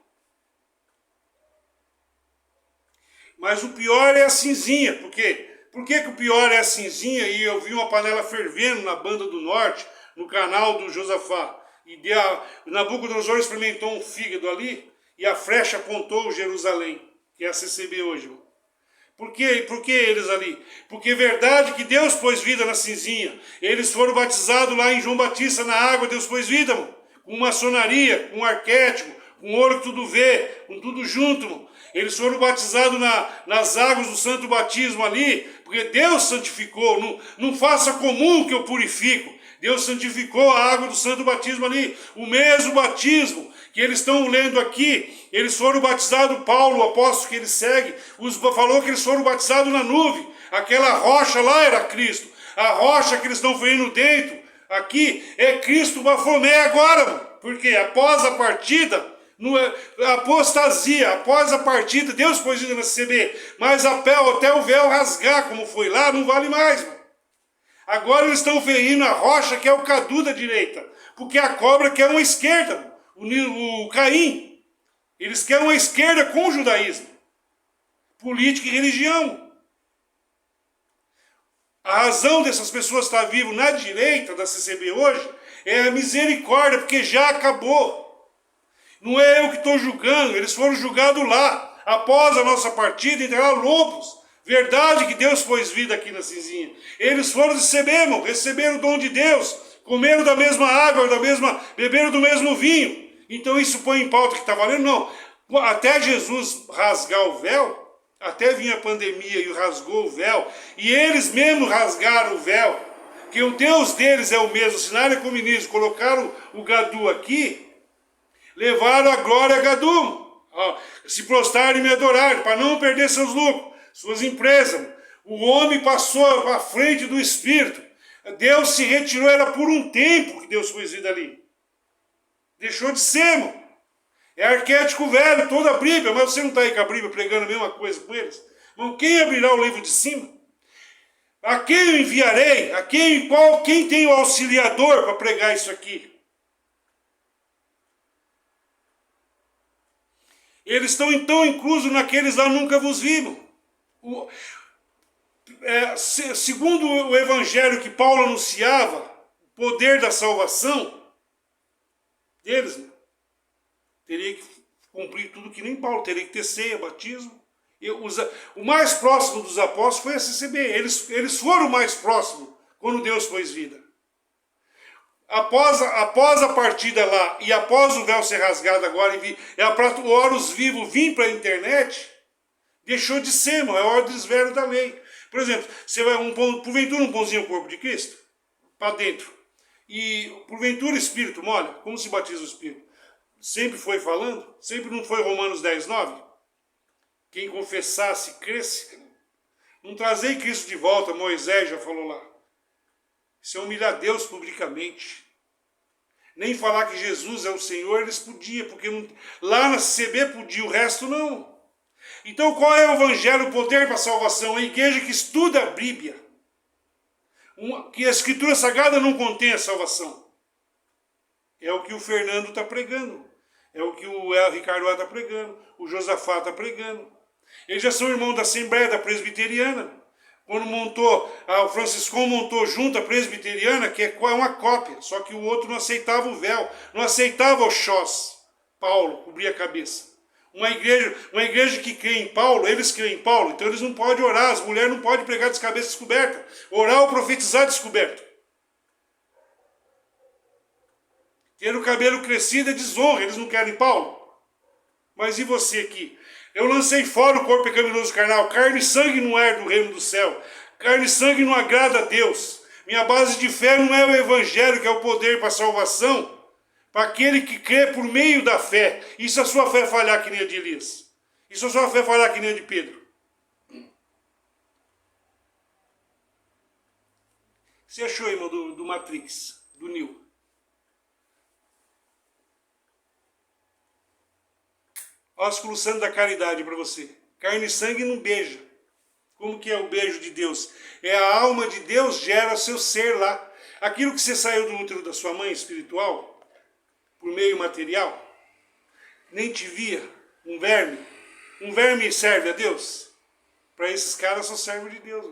Mas o pior é a cinzinha, por quê? Por que o pior é a cinzinha? E eu vi uma panela fervendo na Banda do Norte, no canal do Josafá. E Nabucodonosor experimentou um fígado ali, e a flecha apontou Jerusalém, que é a CCB hoje, irmão. Por que eles ali? Porque é verdade que Deus pôs vida na cinzinha. Eles foram batizados lá em João Batista na água, Deus pôs vida, irmão. Com maçonaria, com arquétipo, com ouro que tudo vê, com tudo junto, irmão. Eles foram batizados nas águas do santo batismo ali, porque Deus santificou. Não faça comum que eu purifico. Deus santificou a água do santo batismo ali. O mesmo batismo que eles estão lendo aqui, eles foram batizados, Paulo, o apóstolo que ele segue, falou que eles foram batizados na nuvem. Aquela rocha lá era Cristo. A rocha que eles estão vendo dentro, aqui, é Cristo Bafomé agora, mano. Porque após a partida, a apostasia, após a partida, Deus pôs vida na CB, mas até o véu rasgar, como foi lá, não vale mais, mano. Agora eles estão ferindo a rocha, que é o Cadu da direita, porque a cobra quer uma esquerda, o Caim. Eles querem uma esquerda com o judaísmo, política e religião. A razão dessas pessoas estar vivas na direita da CCB hoje é a misericórdia, porque já acabou. Não é eu que estou julgando, eles foram julgados lá. Após a nossa partida, entraram lobos. Verdade que Deus pôs vida aqui na cinzinha. Eles foram receber, irmão, receberam o dom de Deus, comeram da mesma água, beberam do mesmo vinho. Então isso põe em pauta que está valendo? Não. Até Jesus rasgar o véu, até vir a pandemia e rasgou o véu, e eles mesmos rasgaram o véu, que o Deus deles é o mesmo, assinaram o comunismo, colocaram o Gadu aqui, levaram a glória a Gadu, se prostraram e me adoraram, para não perder seus lucros, suas empresas. O homem passou à frente do Espírito, Deus se retirou, era por um tempo que Deus foi vindo ali, deixou de ser, irmão. É arquétipo velho, toda a Bíblia, mas você não está aí com a Bíblia pregando a mesma coisa com eles? Irmão, quem abrirá o livro de cima? A quem eu enviarei? Quem tem o auxiliador para pregar isso aqui? Eles estão então inclusos naqueles lá nunca vos viram. Segundo o evangelho que Paulo anunciava, o poder da salvação deles, né? Teria que cumprir tudo que nem Paulo, teria que ter ceia, batismo. O mais próximo dos apóstolos foi a CCB. Eles foram o mais próximo quando Deus pôs vida. Após a partida lá e após o véu ser rasgado agora para o Horus Vivo vir para a internet, deixou de ser, irmão, é a ordem velha da lei. Por exemplo, você vai porventura um pãozinho ao corpo de Cristo, para dentro, e porventura o Espírito molha, como se batiza o Espírito? Sempre foi falando? Sempre não foi Romanos 10, 9? Quem confessasse, cresce. Não trazei Cristo de volta, Moisés já falou lá. Isso é humilhar Deus publicamente. Nem falar que Jesus é o Senhor, eles podiam, porque lá na CB podia, o resto não. Então qual é o evangelho, o poder para a salvação? A igreja que estuda a Bíblia. Que a Escritura Sagrada não contém a salvação. É o que o Fernando está pregando. É o que o Ricardo está pregando. O Josafá está pregando. Eles já são irmãos da Assembleia da Presbiteriana. Quando o Franciscão montou junto a Presbiteriana, que é uma cópia, só que o outro não aceitava o véu, não aceitava o xós. Paulo cobria a cabeça. Uma igreja que crê em Paulo, eles creem em Paulo, então eles não podem orar, as mulheres não podem pregar de cabeça descoberta. Orar ou profetizar descoberto. Ter o cabelo crescido é desonra, eles não querem Paulo. Mas e você aqui? Eu lancei fora o corpo pecaminoso carnal. Carne e sangue não é do reino do céu. Carne e sangue não agrada a Deus. Minha base de fé não é o evangelho, que é o poder para a salvação, para aquele que crê por meio da fé. E se a sua fé falhar que nem a de Elias? E se a sua fé falhar que nem a de Pedro? Você achou, irmão, do Matrix, do Neo? Ósculo santo da caridade para você. Carne e sangue não beija. Como que é o beijo de Deus? É a alma de Deus gera seu ser lá. Aquilo que você saiu do útero da sua mãe espiritual, por meio material, nem te via, um verme. Um verme serve a Deus? Para esses caras só serve de Deus.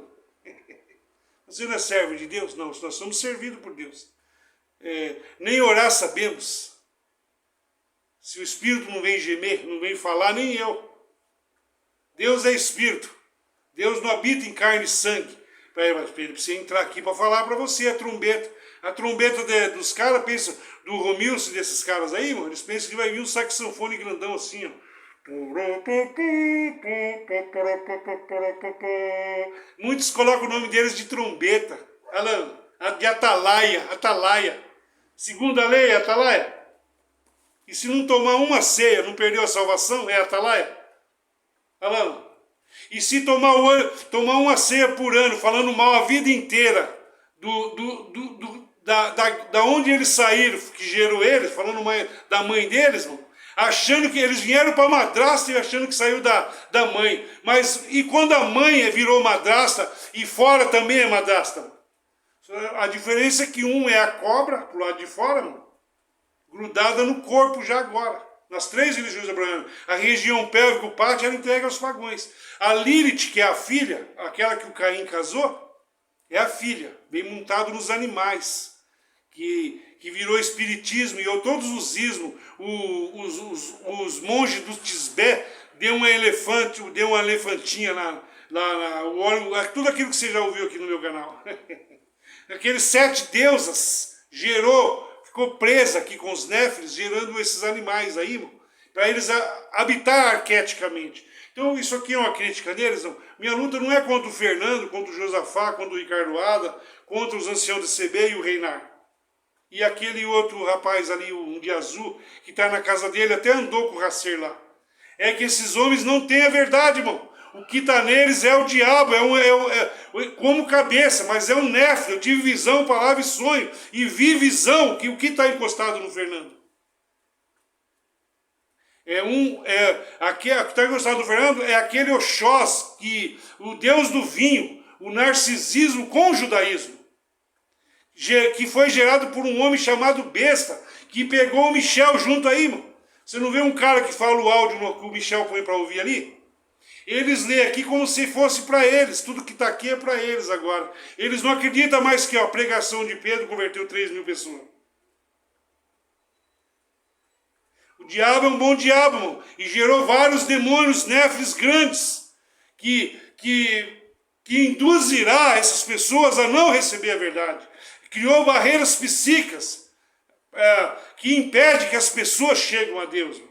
Você não é servo de Deus? Não, nós somos servidos por Deus. Nem orar sabemos. Se o Espírito não vem gemer, não vem falar, nem eu. Deus é Espírito. Deus não habita em carne e sangue. Mas ele precisa entrar aqui para falar para você a trombeta. A trombeta dos caras, pensa, do Romilson, desses caras aí, mano, eles pensam que vai vir um saxofone grandão assim, ó. Muitos colocam o nome deles de trombeta. Alan, de atalaia. Segunda lei é atalaia. E se não tomar uma ceia, não perdeu a salvação, é atalaia? Falando. E se tomar uma ceia por ano, falando mal a vida inteira da onde eles saíram, que gerou eles, falando da mãe deles, irmão, achando que eles vieram para madrasta e achando que saiu da mãe. Mas e quando a mãe virou madrasta e fora também é madrasta? A diferença é que um é a cobra, pro lado de fora, irmão, grudada no corpo já agora. Nas três religiões abraâmicas, a região pélvica, o pátio, ela entrega aos fagões. A Lilith, que é a filha, aquela que o Caim casou, é a filha, vem montado nos animais, que virou espiritismo, e todos os ismos, os monges do Tisbé, deu um elefante, deu uma elefantinha tudo aquilo que você já ouviu aqui no meu canal. Aqueles 7 deusas ficou presa aqui com os néfiles, gerando esses animais aí, para eles habitar arqueticamente. Então isso aqui é uma crítica neles. Não. Minha luta não é contra o Fernando, contra o Josafá, contra o Ricardo Ada, contra os anciãos de CB e o Reinar. E aquele outro rapaz ali, um de azul, que está na casa dele, até andou com o Racer lá. É que esses homens não têm a verdade, irmão. O que está neles é o diabo, como cabeça, mas é um néfilo. Eu tive visão, palavra e sonho, e vi visão, que o que está encostado no Fernando? O que está encostado no Fernando é aquele Oxós, o deus do vinho, o narcisismo com o judaísmo, que foi gerado por um homem chamado Besta, que pegou o Michel junto aí, irmão. Você não vê um cara que fala o áudio que o Michel põe para ouvir ali? Eles lêem aqui como se fosse para eles. Tudo que está aqui é para eles agora. Eles não acreditam mais que a pregação de Pedro converteu 3.000 pessoas. O diabo é um bom diabo, irmão. E gerou vários demônios, néfiles grandes, que induzirá essas pessoas a não receber a verdade. Criou barreiras psíquicas que impedem que as pessoas cheguem a Deus.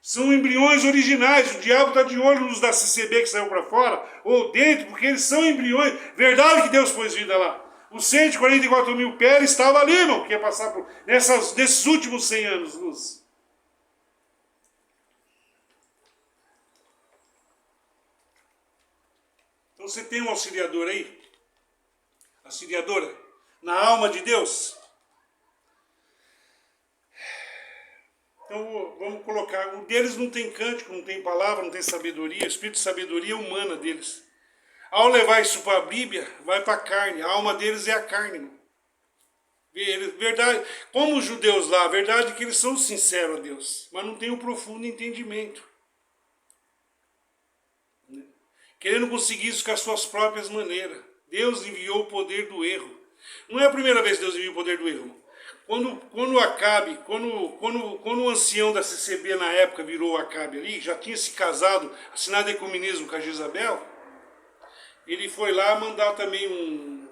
São embriões originais. O diabo está de olho nos da CCB que saiu para fora, ou dentro, porque eles são embriões. Verdade que Deus pôs vida lá. Os 144.000 pés estavam ali, irmão, que ia passar nesses últimos 100 anos, luz. Então você tem um auxiliador aí? Auxiliadora? Na alma de Deus? Então vamos colocar, o deles não tem cântico, não tem palavra, não tem sabedoria, o espírito de sabedoria humana deles. Ao levar isso para a Bíblia, vai para a carne, a alma deles é a carne. Verdade, como os judeus lá, a verdade é que eles são sinceros a Deus, mas não tem um profundo entendimento. Querendo conseguir isso com as suas próprias maneiras. Deus enviou o poder do erro. Não é a primeira vez que Deus enviou o poder do erro. Quando Acabe, quando o ancião da CCB na época virou Acabe ali, já tinha se casado, assinado ecumenismo com a Jezabel, ele foi lá mandar também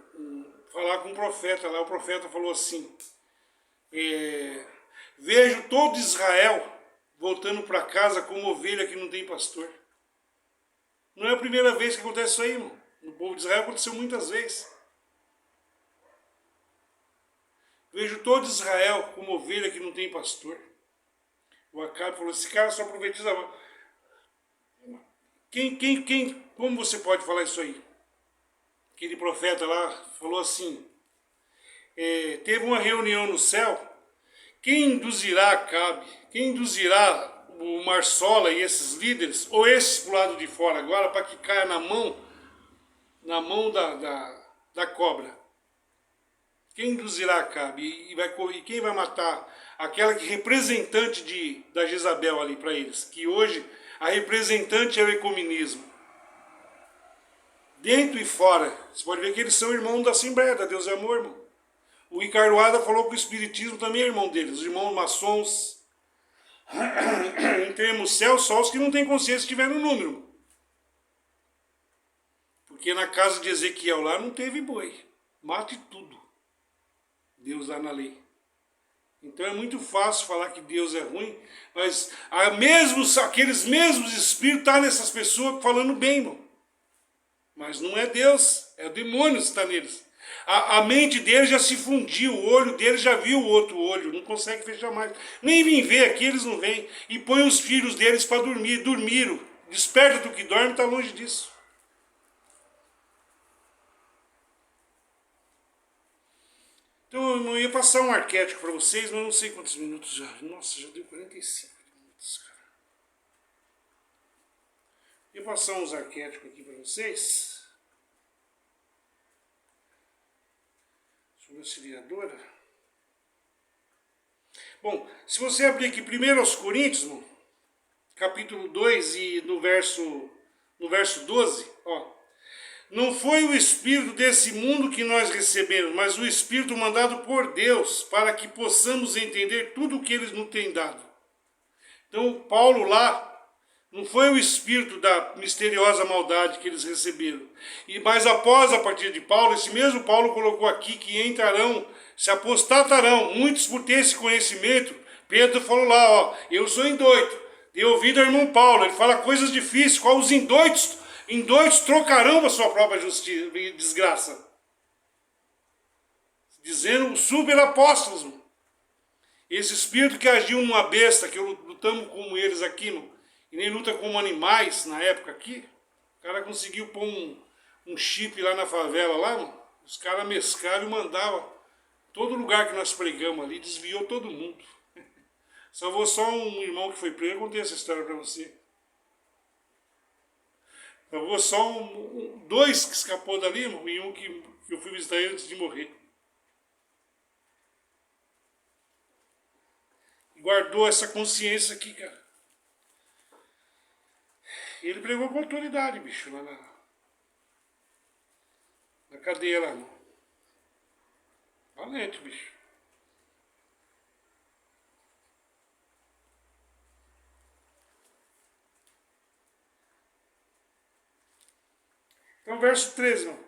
falar com um profeta lá. O profeta falou assim: vejo todo Israel voltando para casa como ovelha que não tem pastor. Não é a primeira vez que acontece isso aí, irmão. No povo de Israel aconteceu muitas vezes. Vejo todo Israel como ovelha que não tem pastor. O Acabe falou: esse cara só profetiza. Como você pode falar isso aí? Aquele profeta lá falou assim: teve uma reunião no céu. Quem induzirá Acabe? Quem induzirá o Marsola e esses líderes, ou esses para o lado de fora agora, para que caia na mão da cobra? Quem induzirá Acabe? E quem vai matar? Aquela que representante da Jezabel ali para eles, que hoje a representante é o ecumenismo. Dentro e fora, você pode ver que eles são irmãos da Assembleia, da Deus é Amor, irmão. O Ricardo Ada falou que o Espiritismo também é irmão deles, os irmãos maçons. Em termos céu, só os que não têm consciência tiveram número. Porque na casa de Ezequiel lá não teve boi. Mate tudo. Deus lá na lei. Então é muito fácil falar que Deus é ruim, mas aqueles mesmos espíritos estão nessas pessoas falando bem, irmão. Mas não é Deus, é o demônio que está neles. A mente dele já se fundiu, o olho dele já viu o outro olho, não consegue fechar mais. Nem vem ver aqui, eles não vêm. E põe os filhos deles para dormir. Dormiram. Desperta do que dorme, está longe disso. Então eu não ia passar um arquétipo para vocês, mas não sei quantos minutos já. Nossa, já deu 45 minutos, cara. Eu ia passar uns arquétipos aqui para vocês. Sobre a auxiliadora. Bom, se você abrir aqui primeiro aos Coríntios, capítulo 2 e no verso 12, ó. Não foi o Espírito desse mundo que nós recebemos, mas o Espírito mandado por Deus, para que possamos entender tudo o que Ele nos tem dado. Então, Paulo lá, não foi o Espírito da misteriosa maldade que eles receberam. Mas após a partida de Paulo, esse mesmo Paulo colocou aqui que entrarão, se apostatarão, muitos por ter esse conhecimento. Pedro falou lá, ó, eu sou indóito. Dei ouvido ao irmão Paulo, ele fala coisas difíceis, qual os indóitos trocarão a sua própria justiça e desgraça. Dizendo super apóstolos. Esse espírito que agiu numa besta, que lutamos como eles aqui, e nem luta como animais na época aqui. O cara conseguiu pôr um chip lá na favela, lá, os caras mesclaram e mandavam. Todo lugar que nós pregamos ali, desviou todo mundo. Salvou só um irmão que foi preso, eu contei essa história para você. Eu vou só dois que escapou dali, irmão, e um que eu fui visitar ele antes de morrer. E guardou essa consciência aqui, cara. E ele pregou com autoridade, bicho, lá na cadeia lá, irmão. Valente, bicho. Então, verso 13, irmão.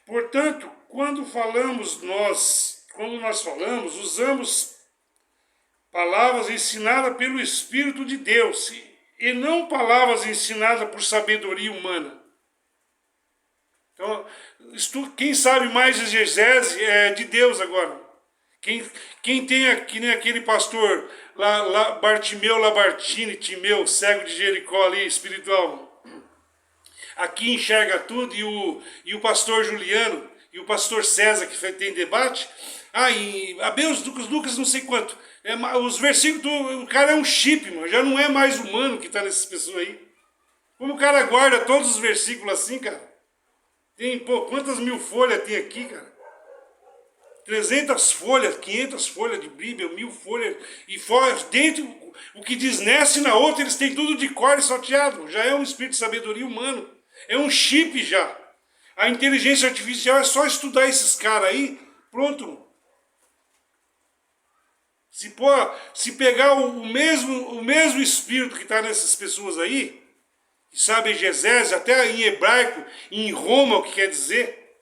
Portanto, quando nós falamos, usamos palavras ensinadas pelo Espírito de Deus, e não palavras ensinadas por sabedoria humana. Então, quem sabe mais de exegese é de Deus agora. Quem tem aqui, nem aquele pastor Bartimeu Labartine, Timeu, cego de Jericó ali, espiritual. Aqui enxerga tudo, e o pastor Juliano, e o pastor César, que tem debate. E Abeus, Lucas, não sei quanto. Os versículos, o cara é um chip, mano, já não é mais humano que está nessas pessoas aí. Como o cara guarda todos os versículos assim, cara? Tem, quantas mil folhas tem aqui, cara? 300 folhas, 500 folhas de Bíblia, 1000 folhas. E fora, dentro, o que desnece na outra, eles têm tudo de cor e salteado. Já é um espírito de sabedoria humano. É um chip já. A inteligência artificial é só estudar esses caras aí, pronto. Se pegar o mesmo espírito que está nessas pessoas aí, que sabe exegese, até em hebraico, em Roma, o que quer dizer,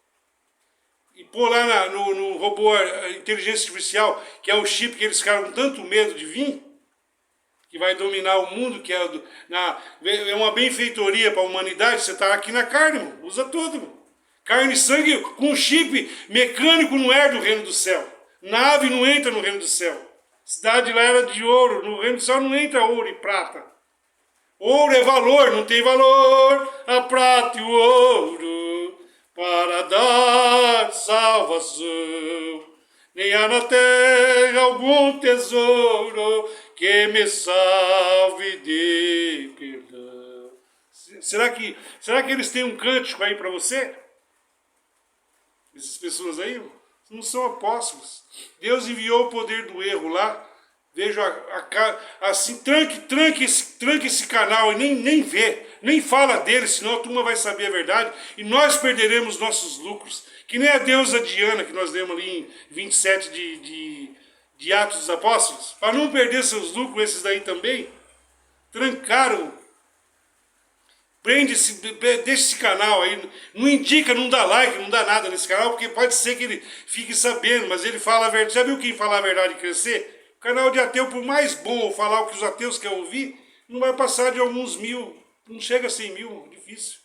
e pôr lá no robô inteligência artificial, que é o chip que eles ficaram com tanto medo de vir, que vai dominar o mundo, que é uma benfeitoria para a humanidade, você está aqui na carne, irmão, usa tudo, irmão. Carne e sangue com chip mecânico não é do reino do céu. Nave não entra no reino do céu. Cidade lá era de ouro, no reino do céu não entra ouro e prata. Ouro é valor, não tem valor a prata e o ouro para dar salvação. Nem há na terra algum tesouro que me salve de perdão. Será que eles têm um cântico aí para você? Essas pessoas aí não são apóstolos. Deus enviou o poder do erro lá. Vejo assim, tranque esse canal e nem vê, nem fala dele, senão a turma vai saber a verdade e nós perderemos nossos lucros. Que nem a deusa Diana, que nós lemos ali em 27 de Atos dos Apóstolos. Para não perder seus lucros, esses daí também, trancaram. Deixa esse canal aí, não indica, não dá like, não dá nada nesse canal, porque pode ser que ele fique sabendo, mas ele fala a verdade. Já viu quem falar a verdade crescer? O canal de ateu, por mais bom falar o que os ateus querem ouvir, não vai passar de alguns mil, não chega a 100 mil, difícil.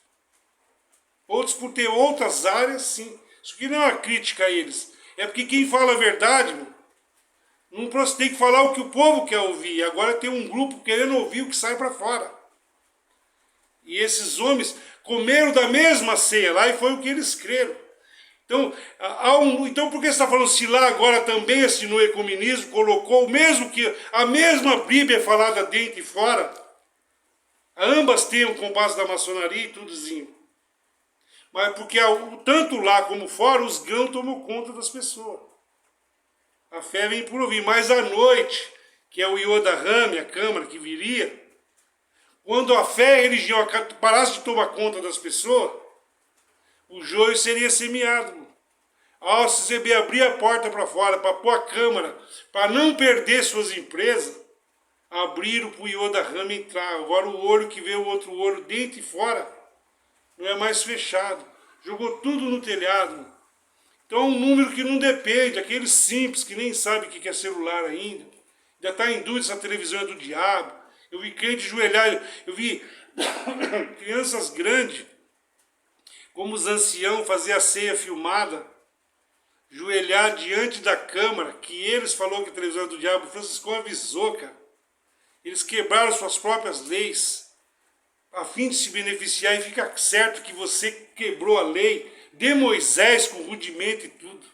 Outros por ter outras áreas, sim. Isso aqui não é uma crítica a eles. É porque quem fala a verdade, irmão, não tem que falar o que o povo quer ouvir. Agora tem um grupo querendo ouvir o que sai para fora. E esses homens comeram da mesma ceia lá e foi o que eles creram. Então, então por que você está falando se lá agora também assinou ecumenismo, colocou o mesmo que a mesma Bíblia é falada dentro e fora? Ambas têm um compasso da maçonaria e tudozinho. Mas porque tanto lá como fora, os grãos tomam conta das pessoas. A fé vem por ouvir. Mas à noite, que é o Yoda Rame, a câmara que viria, quando a fé e a religião parasse de tomar conta das pessoas, o joio seria semeado. Ao se abrir a porta para fora, para pôr a câmara, para não perder suas empresas, abriram para o Yoda Rame entrar. Agora o olho que vê o outro olho dentro e fora, não é mais fechado. Jogou tudo no telhado. Então é um número que não depende, aqueles simples que nem sabem o que é celular ainda. Já está em dúvida se a televisão é do diabo. Eu vi crente ajoelhar, eu vi crianças grandes, como os anciãos, fazer a ceia filmada, ajoelhar diante da câmara, que eles falaram que a televisão é do diabo. O Francisco avisou, cara. Eles quebraram suas próprias leis, a fim de se beneficiar, e fica certo que você quebrou a lei de Moisés com rudimento e tudo.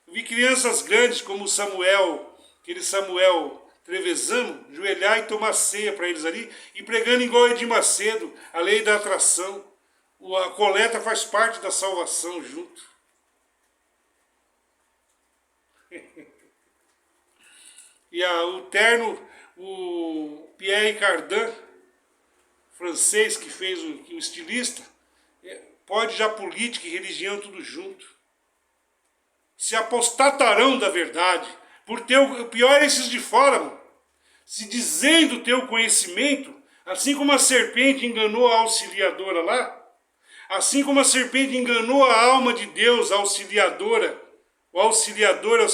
Eu vi crianças grandes como Samuel, aquele Samuel Trevezano, ajoelhar e tomar ceia para eles ali, e pregando igual Edir Macedo, a lei da atração. A coleta faz parte da salvação junto. E o terno, o Pierre Cardin, francês que fez o estilista, pode já política e religião tudo junto. Se apostatarão da verdade. O pior é esses de fora, mano. Se dizendo ter o conhecimento, assim como a serpente enganou a auxiliadora lá, assim como a serpente enganou a alma de Deus, a auxiliadora, o auxiliadora,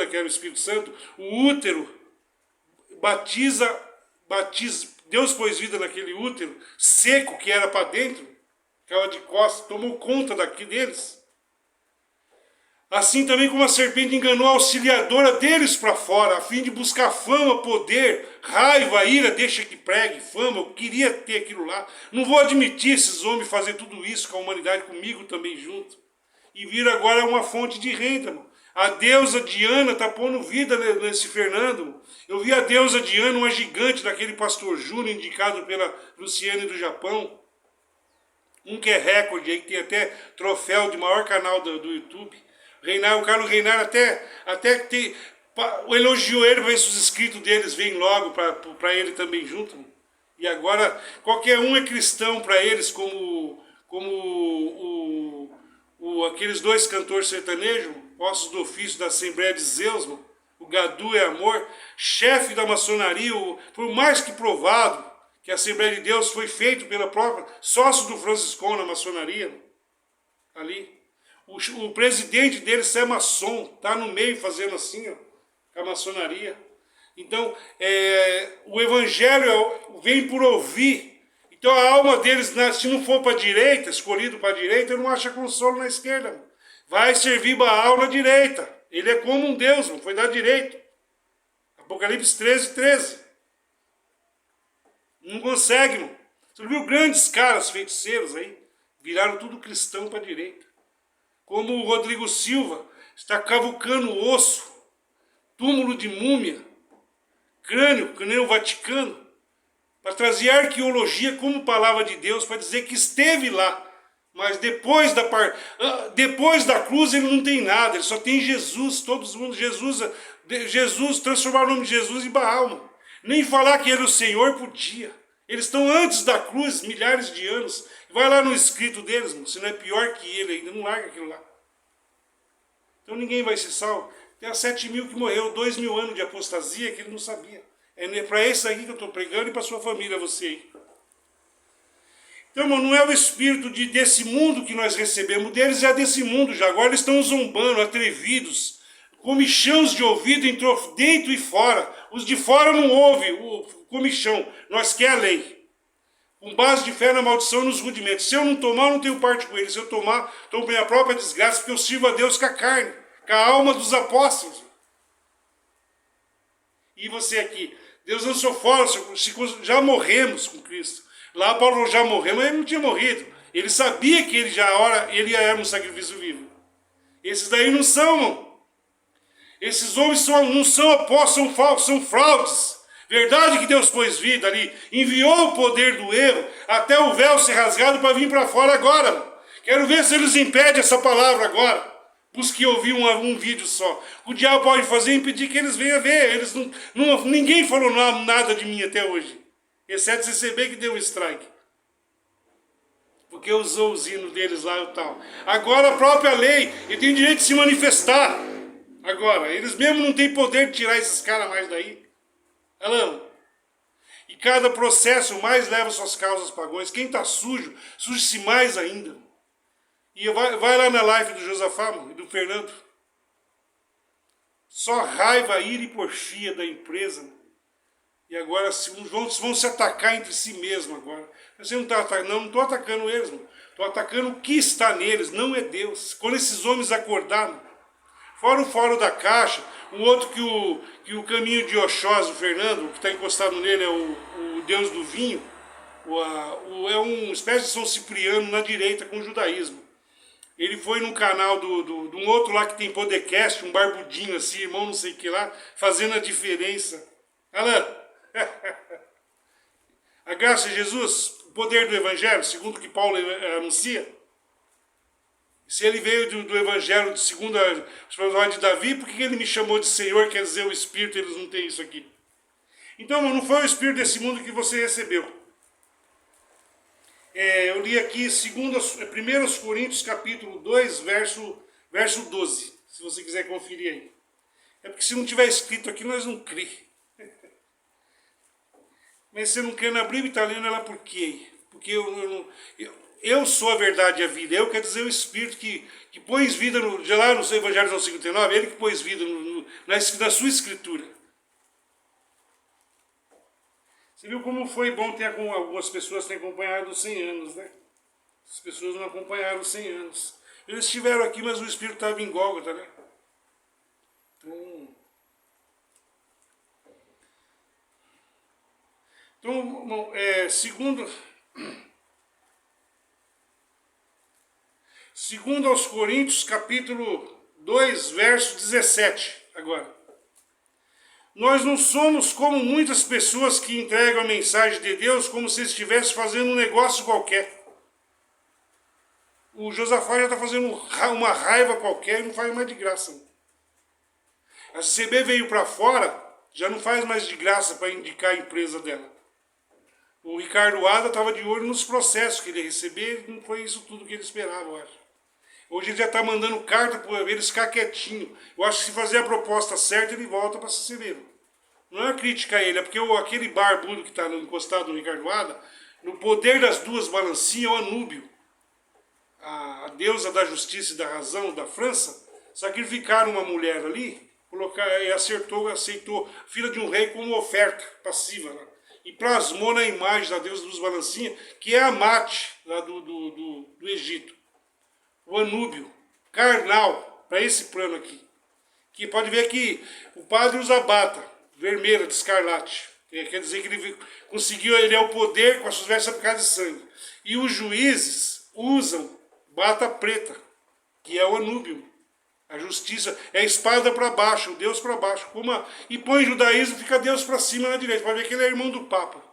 que era o Espírito Santo, o útero, batiza, Deus pôs vida naquele útero, seco que era para dentro, ficava de costas, tomou conta daqui deles. Assim também como a serpente enganou a auxiliadora deles para fora, a fim de buscar fama, poder, raiva, ira, deixa que pregue, fama, eu queria ter aquilo lá. Não vou admitir esses homens fazer tudo isso com a humanidade, comigo também junto. E vira agora uma fonte de renda, mano. A deusa Diana está pondo vida nesse Fernando. Mano. Eu vi a deusa Diana, uma gigante daquele pastor Júnior, indicado pela Luciane do Japão. Um que é recorde, aí tem até troféu de maior canal do YouTube. O Carlos Reinar até elogiou ele para ver se os inscritos deles vêm logo para ele também junto. Mano. E agora qualquer um é cristão para eles, como aqueles dois cantores sertanejos, ossos do ofício da Assembleia de Zeus, mano, o Gadu é Amor, chefe da maçonaria, por mais que provado que a Assembleia de Deus foi feito pela própria, sócio do Franciscão na maçonaria, mano, ali. O presidente deles é maçom, está no meio fazendo assim, ó, com a maçonaria. Então, o evangelho vem por ouvir. Então a alma deles, se não for para a direita, escolhido para a direita, não acha consolo na esquerda. Mano. Vai servir Baal na direita. Ele é como um Deus, mano, foi da direita. Apocalipse 13, 13. Não consegue, mano. Você viu grandes caras feiticeiros aí? Viraram tudo cristão para a direita. Como o Rodrigo Silva está cavucando osso, túmulo de múmia, crânio, que nem o Vaticano, para trazer a arqueologia como palavra de Deus, para dizer que esteve lá. Mas depois da cruz ele não tem nada, ele só tem Jesus, todos mundo, Jesus, transformar o nome de Jesus em Baal. Mano. Nem falar que ele é o Senhor podia. Eles estão antes da cruz, milhares de anos. Vai lá no escrito deles, mano, se não é pior que ele ainda, não larga aquilo lá. Então ninguém vai ser salvo. Tem a 7.000 que morreu, 2.000 anos de apostasia que ele não sabia. É para esse aí que eu estou pregando e para sua família, você aí. Então, irmão, não é o espírito desse mundo que nós recebemos deles, é desse mundo já. Agora eles estão zombando, atrevidos, comichãos de ouvido entrou dentro e fora. Os de fora não ouvem o comichão, nós quer a lei. Com base de fé na maldição e nos rudimentos. Se eu não tomar, eu não tenho parte com ele. Se eu tomar, tomo minha própria desgraça, porque eu sirvo a Deus com a carne, com a alma dos apóstolos. E você aqui, Deus não sou fora, já morremos com Cristo. Lá Paulo falou, já morremos, mas ele não tinha morrido. Ele sabia que ele era um sacrifício vivo. Esses daí não são, irmão. Esses homens não são apóstolos, são falsos, são fraudes. Verdade que Deus pôs vida ali, enviou o poder do erro, até o véu ser rasgado para vir para fora agora. Quero ver se eles impedem essa palavra agora. Busque ouvir um vídeo só. O diabo pode fazer impedir que eles venham ver. Eles ninguém falou nada de mim até hoje. Exceto CCB que deu um strike. Porque usou os hinos deles lá e tal. Agora a própria lei, ele tem direito de se manifestar. Agora, eles mesmo não têm poder de tirar esses caras mais daí. Alão. E cada processo mais leva suas causas pagões. Quem está sujo, suje-se mais ainda. E vai lá na live do Josafá e do Fernando. Só raiva, ira e porfia da empresa. E agora vão se atacar entre si mesmo agora. Você não está atacando, não estou atacando eles, estou atacando o que está neles, não é Deus. Quando esses homens acordaram, fora o fora da caixa, um outro que o caminho de Oxós, o Fernando, que está encostado nele é o Deus do vinho, é uma espécie de São Cipriano na direita com o judaísmo. Ele foi no canal de um outro lá que tem podcast, um barbudinho assim, irmão não sei o que lá, fazendo a diferença. Alan, a graça de Jesus, o poder do Evangelho, segundo o que Paulo anuncia. Se ele veio do Evangelho, segundo os profetas de Davi, por que ele me chamou de Senhor, quer dizer o Espírito, eles não têm isso aqui. Então não foi o Espírito desse mundo que você recebeu. Eu li aqui 1 Coríntios capítulo 2, verso 12, se você quiser conferir aí. É porque se não tiver escrito aqui, nós não crê. Mas se você não crê na Bíblia, está lendo ela por quê? Porque eu sou a verdade e a vida. Eu quero dizer o Espírito que pôs vida, lá no Evangelho de 59, ele que pôs vida na sua Escritura. Você viu como foi bom ter algumas pessoas que têm acompanhado os 100 anos, né? As pessoas não acompanharam os 100 anos. Eles estiveram aqui, mas o Espírito estava em Gólgota, né? Então, segundo aos Coríntios, capítulo 2, verso 17, agora. Nós não somos como muitas pessoas que entregam a mensagem de Deus como se estivesse fazendo um negócio qualquer. O Josafá já está fazendo uma raiva qualquer e não faz mais de graça. A CCB veio para fora, já não faz mais de graça para indicar a empresa dela. O Ricardo Ada estava de olho nos processos que ele ia receber, e não foi isso tudo que ele esperava, eu acho. Hoje ele já está mandando carta para eles ficar quietinho. Eu acho que se fazer a proposta certa, ele volta para CCB. Não é crítica a ele, é porque aquele barbudo que está encostado no Ricardo Ada, no poder das duas balancinhas, é o Anúbio, a deusa da justiça e da razão da França, sacrificaram uma mulher ali, aceitou filha de um rei como oferta passiva lá. E plasmou na imagem da deusa dos balancinhas, que é a Mate, lá do Egito. O Anúbio, carnal, para esse plano aqui. Que pode ver que o padre usa bata, vermelha, de escarlate. Quer dizer que ele conseguiu, ele é o poder com as suas vestes por causa de sangue. E os juízes usam bata preta, que é o Anúbio. A justiça é a espada para baixo, o Deus para baixo. E põe judaísmo, fica Deus para cima na direita. Pode ver que ele é irmão do Papa.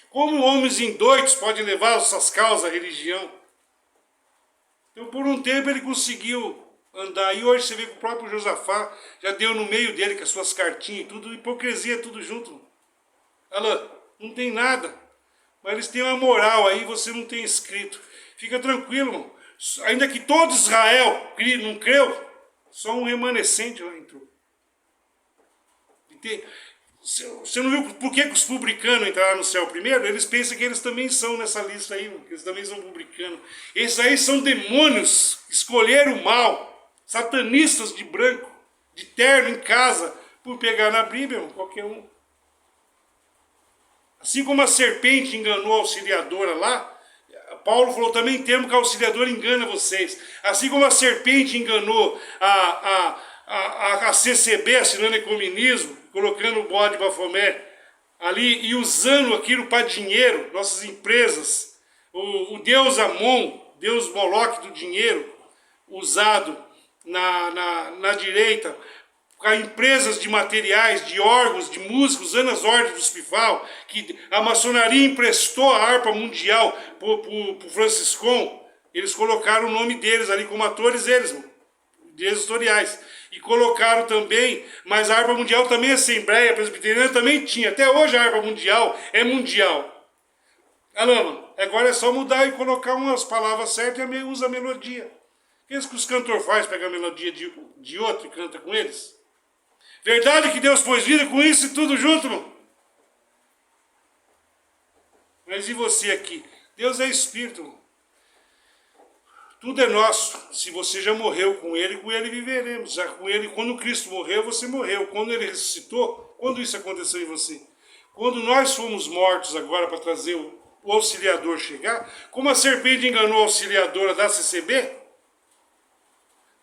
Como homens indóitos podem levar as suas causas à religião? Então, por um tempo, ele conseguiu andar. E hoje você vê que o próprio Josafá já deu no meio dele com as suas cartinhas e tudo, hipocrisia, tudo junto. Ela não tem nada. Mas eles têm uma moral aí, você não tem escrito. Fica tranquilo, irmão. Ainda que todo Israel não creu, só um remanescente lá entrou. Você não viu por que os publicanos entraram no céu primeiro? Eles pensam que eles também são nessa lista aí, que eles também são publicanos. Esses aí são demônios, escolheram o mal, satanistas de branco, de terno em casa, por pegar na Bíblia, qualquer um. Assim como a serpente enganou a auxiliadora lá, Paulo falou, também temo que a auxiliadora engana vocês. Assim como a serpente enganou a CCB, assinando ecumenismo, colocando o bode Bafomé ali e usando aquilo para dinheiro, nossas empresas, o deus Amon, deus Moloque do dinheiro, usado na direita, a empresas de materiais, de órgãos, de música, usando as ordens do Spifal, que a maçonaria emprestou a harpa mundial para o Franciscon, eles colocaram o nome deles ali como atores, eles historiais. E colocaram também, mas a harpa mundial também, a Assembleia Presbiteriana também tinha. Até hoje a harpa mundial é mundial. Alama, agora é só mudar e colocar umas palavras certas e usa a melodia. O que os cantores fazem? Pega a melodia de outro e canta com eles? Verdade que Deus pôs vida com isso e tudo junto, irmão? Mas e você aqui? Deus é Espírito, irmão. Tudo é nosso. Se você já morreu com Ele viveremos. Já com Ele, quando Cristo morreu, você morreu. Quando Ele ressuscitou, quando isso aconteceu em você? Quando nós fomos mortos agora para trazer o auxiliador chegar, como a serpente enganou a auxiliadora da CCB,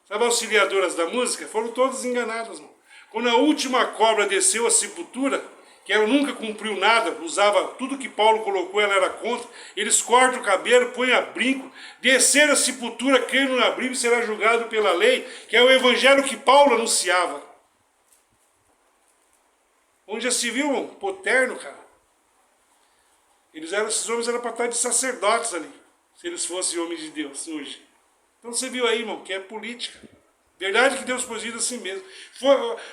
sabe, auxiliadoras da música? Foram todas enganadas, irmão. Quando a última cobra desceu à sepultura, que ela nunca cumpriu nada, usava tudo que Paulo colocou, ela era contra, eles cortam o cabelo, põem a brinco, descer à sepultura, crendo na Bíblia, será julgado pela lei, que é o evangelho que Paulo anunciava. Onde já se viu um poterno, cara? Esses homens eram para estar de sacerdotes ali, se eles fossem homens de Deus hoje. Então você viu aí, irmão, que é política. Verdade que Deus pôs vida assim mesmo.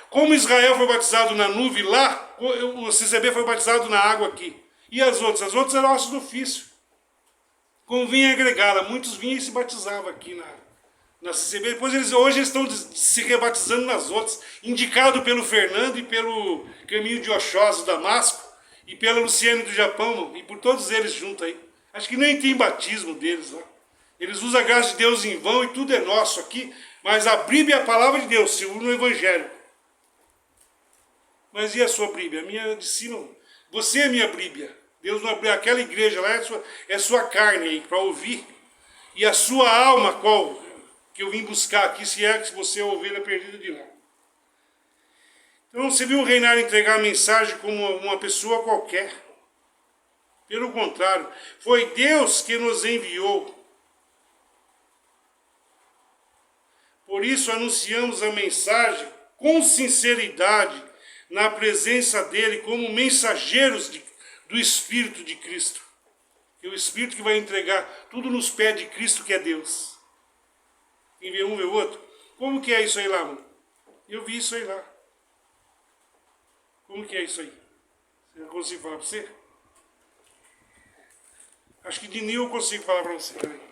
Como Israel foi batizado na nuvem lá, o CCB foi batizado na água aqui. E as outras? As outras eram ossos do ofício. Convinha agregá-la. Muitos vinham e se batizavam aqui na CCB. Depois hoje eles estão se rebatizando nas outras. Indicado pelo Fernando e pelo Caminho de Oxóssi, Damasco. E pela Luciane do Japão. E por todos eles juntos aí. Acho que nem tem batismo deles lá. Eles usam a graça de Deus em vão e tudo é nosso aqui. Mas a Bíblia é a palavra de Deus, se une no Evangelho. Mas e a sua Bíblia? A minha ensina. Você é minha Bíblia. Deus não abriu aquela igreja lá, é sua carne aí para ouvir. E a sua alma, qual que eu vim buscar aqui, se é que você é a ovelha perdida de lá. Então você viu o reinar entregar a mensagem como uma pessoa qualquer. Pelo contrário, foi Deus que nos enviou. Por isso anunciamos a mensagem com sinceridade na presença dele como mensageiros do Espírito de Cristo. É o Espírito que vai entregar tudo nos pés de Cristo, que é Deus. Quem vê um vê o outro. Como que é isso aí lá, mano? Eu vi isso aí lá. Como que é isso aí? Eu consigo falar para você? Acho que de Nil eu consigo falar para você. Peraí.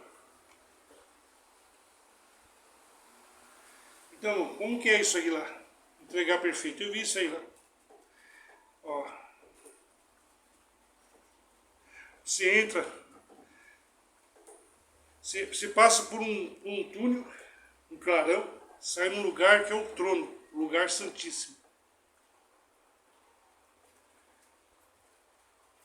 Então, como que é isso aí lá? Entregar perfeito. Eu vi isso aí lá. Ó. Você entra. Você passa por um túnel, um clarão, sai num lugar que é o trono, o lugar santíssimo.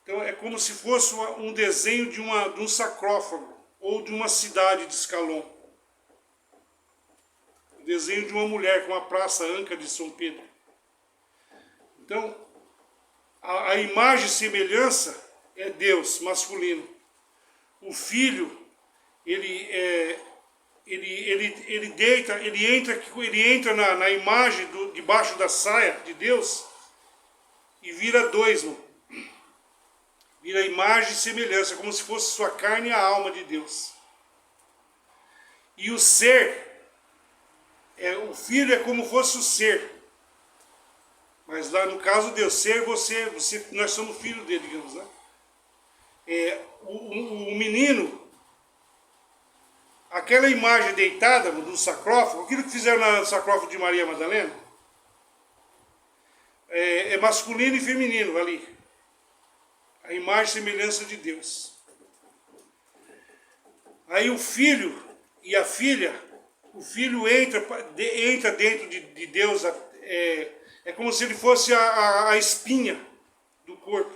Então é como se fosse um desenho de um sarcófago ou de uma cidade de Escalon. Desenho de uma mulher com a praça Anca de São Pedro. Então, a imagem e semelhança é Deus, masculino. O filho, ele entra na imagem debaixo da saia de Deus e vira dois, mano. Vira imagem e semelhança, como se fosse sua carne e a alma de Deus. E o ser, o filho é como fosse o ser. Mas lá no caso de Deus ser, nós somos filhos dele, digamos, né? O menino, aquela imagem deitada no sarcófago, aquilo que fizeram no sarcófago de Maria Madalena, é masculino e feminino ali. A imagem e semelhança de Deus. Aí o filho e a filha, o filho entra dentro de Deus, é como se ele fosse a espinha do corpo,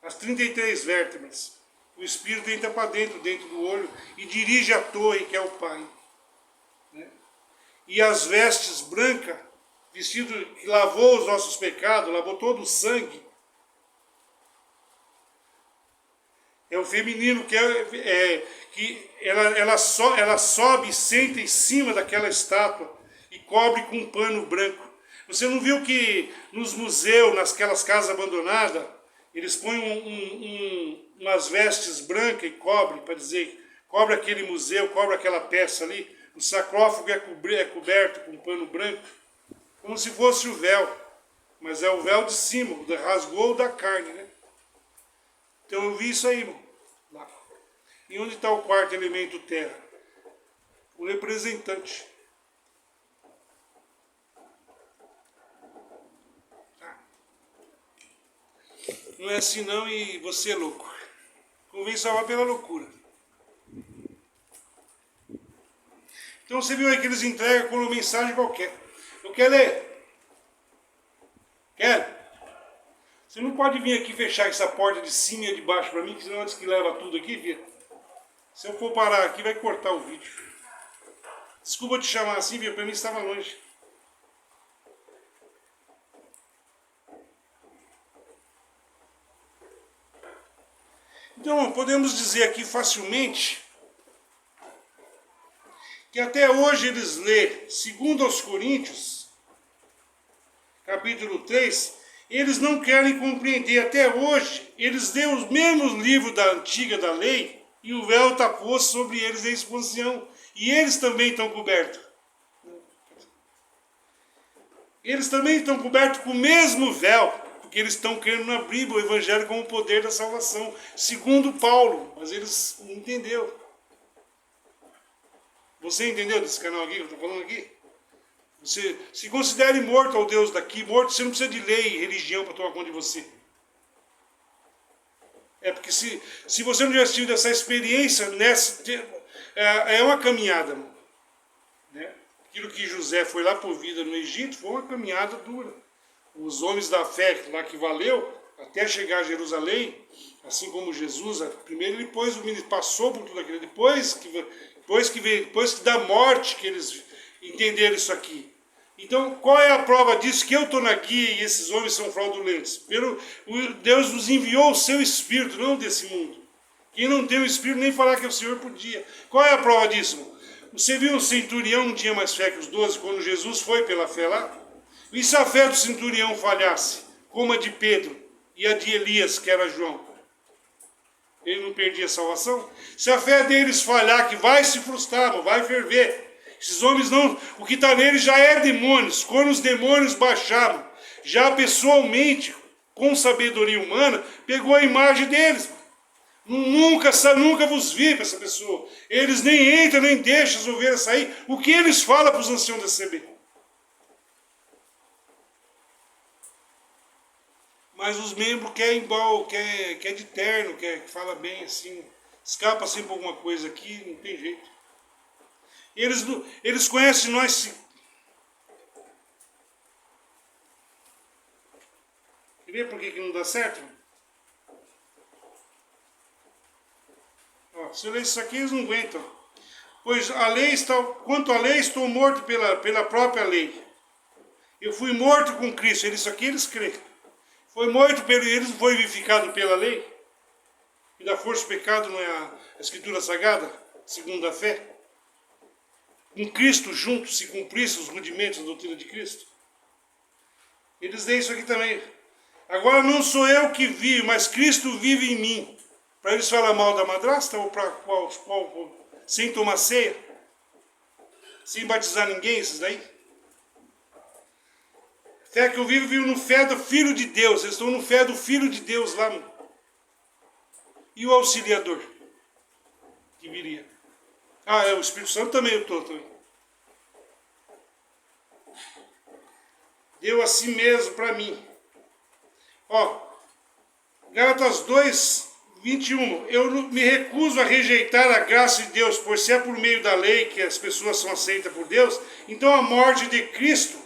as 33 vértebras. O Espírito entra para dentro do olho e dirige a torre que é o Pai. Né? E as vestes brancas, vestido que lavou os nossos pecados, lavou todo o sangue. É o feminino que ela sobe e senta em cima daquela estátua e cobre com um pano branco. Você não viu que nos museus, nasquelas casas abandonadas, eles põem umas vestes brancas e cobrem, para dizer, cobre aquele museu, cobre aquela peça ali. O sarcófago é coberto com um pano branco, como se fosse o véu. Mas é o véu de cima, o rasgou da carne, né? Então eu vi isso aí, irmão. Lá. E onde está o quarto elemento terra? O representante. Tá. Não é assim não e você é louco. Convém salvar pela loucura. Então você viu aí que eles entregam com uma mensagem qualquer. Eu quero ler. Quero. Você não pode vir aqui fechar essa porta de cima e de baixo para mim, que senão antes que leva tudo aqui, filha. Se eu for parar aqui, vai cortar o vídeo. Desculpa te chamar assim, filha, para mim estava longe. Então, podemos dizer aqui facilmente que até hoje eles lê, segundo aos Coríntios, capítulo 3, eles não querem compreender. Até hoje, eles lêem os mesmos livros da antiga da lei e o véu está posto sobre eles em exposição. E eles também estão cobertos. Eles também estão cobertos com o mesmo véu, porque eles estão querendo abrir o Evangelho como o poder da salvação, segundo Paulo, mas eles não entenderam. Você entendeu desse canal aqui que eu estou falando aqui? Você se considere morto ao Deus daqui. Morto, você não precisa de lei e religião para tomar conta de você. É porque se você não tivesse tido essa experiência, é uma caminhada. Né? Aquilo que José foi lá por vida no Egito foi uma caminhada dura. Os homens da fé lá que valeu, até chegar a Jerusalém, assim como Jesus, primeiro ele passou por tudo aquilo, depois que da morte que eles entenderam isso aqui. Então, qual é a prova disso? Que eu estou na guia e esses homens são fraudulentos. Deus nos enviou o seu Espírito, não desse mundo. Quem não tem o Espírito nem falar que é o Senhor podia. Qual é a prova disso? Você viu o centurião não tinha mais fé que os 12 quando Jesus foi pela fé lá? E se a fé do centurião falhasse, como a de Pedro e a de Elias, que era João? Ele não perdia a salvação? Se a fé deles falhar, que vai se frustrar, vai ferver. Esses homens não, o que está neles já é demônios. Quando os demônios baixaram, já pessoalmente, com sabedoria humana, pegou a imagem deles. Nunca vos vi para essa pessoa. Eles nem entram, nem deixam as ovelhas sair. O que eles falam para os anciãos receber? Mas os membros querem igual, quer de terno, que fala bem assim. Escapa sempre alguma coisa aqui, não tem jeito. Eles conhecem nós. Quer ver por que não dá certo? Ó, se eu ler isso aqui, eles não aguentam. Pois a lei está, quanto à lei, estou morto pela própria lei. Eu fui morto com Cristo. Isso aqui eles creem. Foi morto eles não foi vivificado pela lei. E da força do pecado não é a Escritura Sagrada, segundo a fé. Com Cristo junto se cumprissem os rudimentos da doutrina de Cristo. Eles leem isso aqui também. Agora não sou eu que vivo, mas Cristo vive em mim. Para eles falar mal da madrasta ou para qual sem tomar ceia? Sem batizar ninguém, esses daí? Fé que eu vivo no fé do Filho de Deus. Eles estão no fé do Filho de Deus lá. E o auxiliador que viria? O Espírito Santo também eu estou também. Deu a si mesmo para mim. Ó, Gálatas 2, 21. Eu me recuso a rejeitar a graça de Deus, pois se é por meio da lei que as pessoas são aceitas por Deus, então a morte de Cristo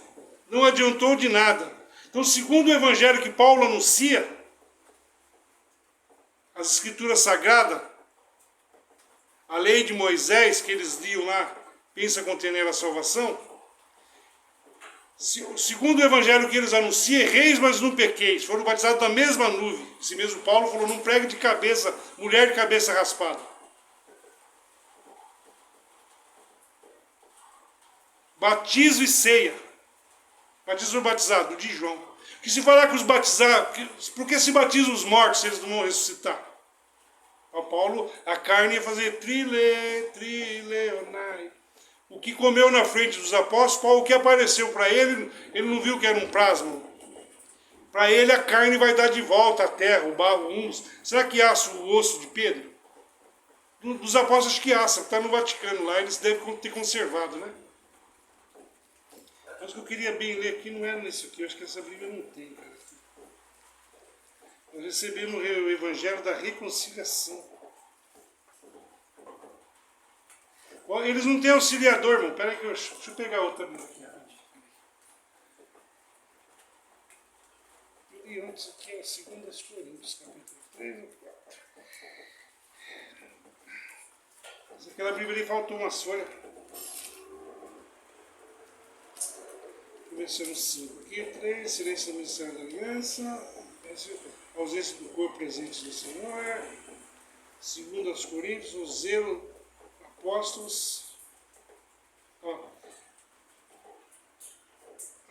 não adiantou de nada. Então, segundo o evangelho que Paulo anuncia, as escrituras sagradas, a lei de Moisés que eles liam lá, pensa conter nela a salvação. Segundo o evangelho que eles anunciam, reis, mas não pequeis, foram batizados na mesma nuvem. Esse mesmo Paulo falou, não pregue de cabeça, mulher de cabeça raspada. Batismo e ceia. Batismo batizado, de João. Que se falar que os batizados, por que se batizam os mortos se eles não vão ressuscitar? O Paulo, a carne ia fazer trileonai. O que comeu na frente dos apóstolos, Paulo, o que apareceu para ele, ele não viu que era um plasma. Para ele a carne vai dar de volta à terra, o barro, humus. Será que assa o osso de Pedro? Dos apóstolos acho que assa, está no Vaticano lá, eles devem ter conservado, né? Mas o que eu queria bem ler aqui não era nesse aqui, eu acho que essa Bíblia não tem, cara. Nós recebemos o Evangelho da Reconciliação. Eles não têm auxiliador, irmão. Pera aí que deixa eu pegar outra Bíblia aqui. E antes aqui é a 2 Coríntios, capítulo 3 ou 4. Mas aquela Bíblia ali faltou uma folha. Versículo 5. Aqui 3, silêncio do ministério da aliança. Ausência do corpo presente do Senhor. 2 Coríntios, o zelo apóstolos.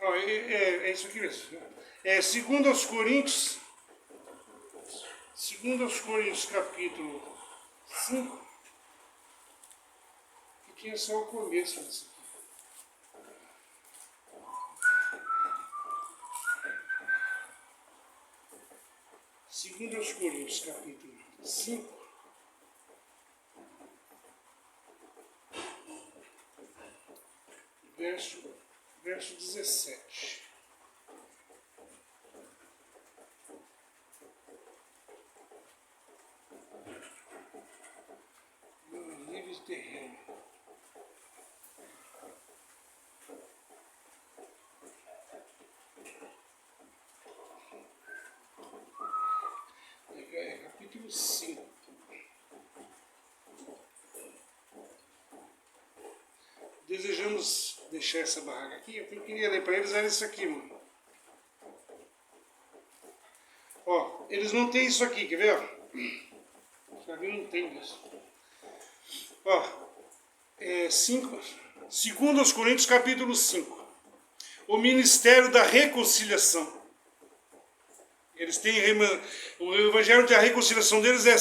É isso aqui mesmo. 2 Coríntios. 2 Coríntios, capítulo 5. Que tinha só o começo disso aqui. 2 Coríntios, capítulo 5, verso 17. Livre de terreno. Capítulo 5. Desejamos deixar essa barraca aqui. Eu queria ler para eles, era isso aqui, mano. Ó, eles não têm isso aqui, quer ver? Já vi, não tem isso. Ó, 2 Coríntios, capítulo 5. O ministério da reconciliação. Eles têm o evangelho da reconciliação deles é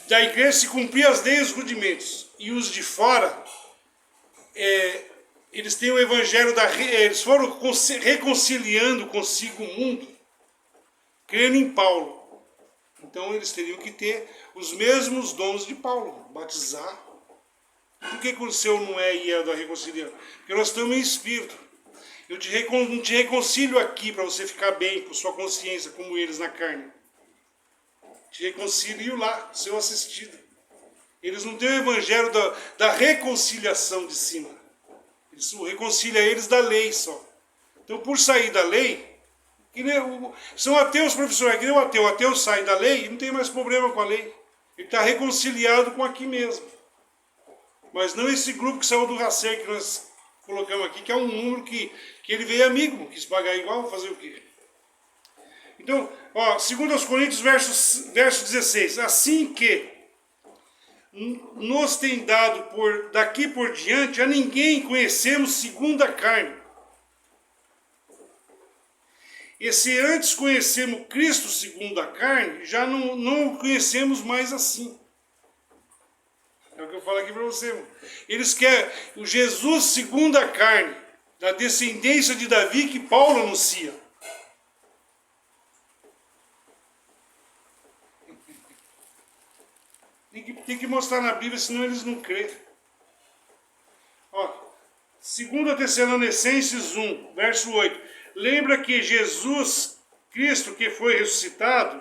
da igreja se cumprir as leis e os rudimentos. E os de fora, eles têm o evangelho eles foram reconciliando consigo o mundo, crendo em Paulo. Então eles teriam que ter os mesmos dons de Paulo, batizar. Por que o seu não é e é da reconciliação? Porque nós estamos em espírito. Eu não te reconcilio aqui para você ficar bem com sua consciência, como eles na carne. Te reconcilio lá, seu assistido. Eles não têm o evangelho da reconciliação de cima. Isso reconcilia eles da lei só. Então, por sair da lei, são ateus profissionais, que nem o ateu. O ateu sai da lei e não tem mais problema com a lei. Ele está reconciliado com aqui mesmo. Mas não esse grupo que saiu do Racer que nós colocamos aqui, que é um número que ele veio amigo, quis pagar igual, fazer o quê? Então, ó, 2 Coríntios, verso 16. Assim que nos tem dado daqui por diante, a ninguém conhecemos segundo a carne. E se antes conhecemos Cristo segundo a carne, já não o conhecemos mais assim. É o que eu falo aqui para você, irmão. Eles querem o Jesus segundo a carne, da descendência de Davi que Paulo anuncia. Tem que mostrar na Bíblia, senão eles não creem. Ó, 2 Tessalonicenses 1, verso 8. Lembra que Jesus Cristo, que foi ressuscitado,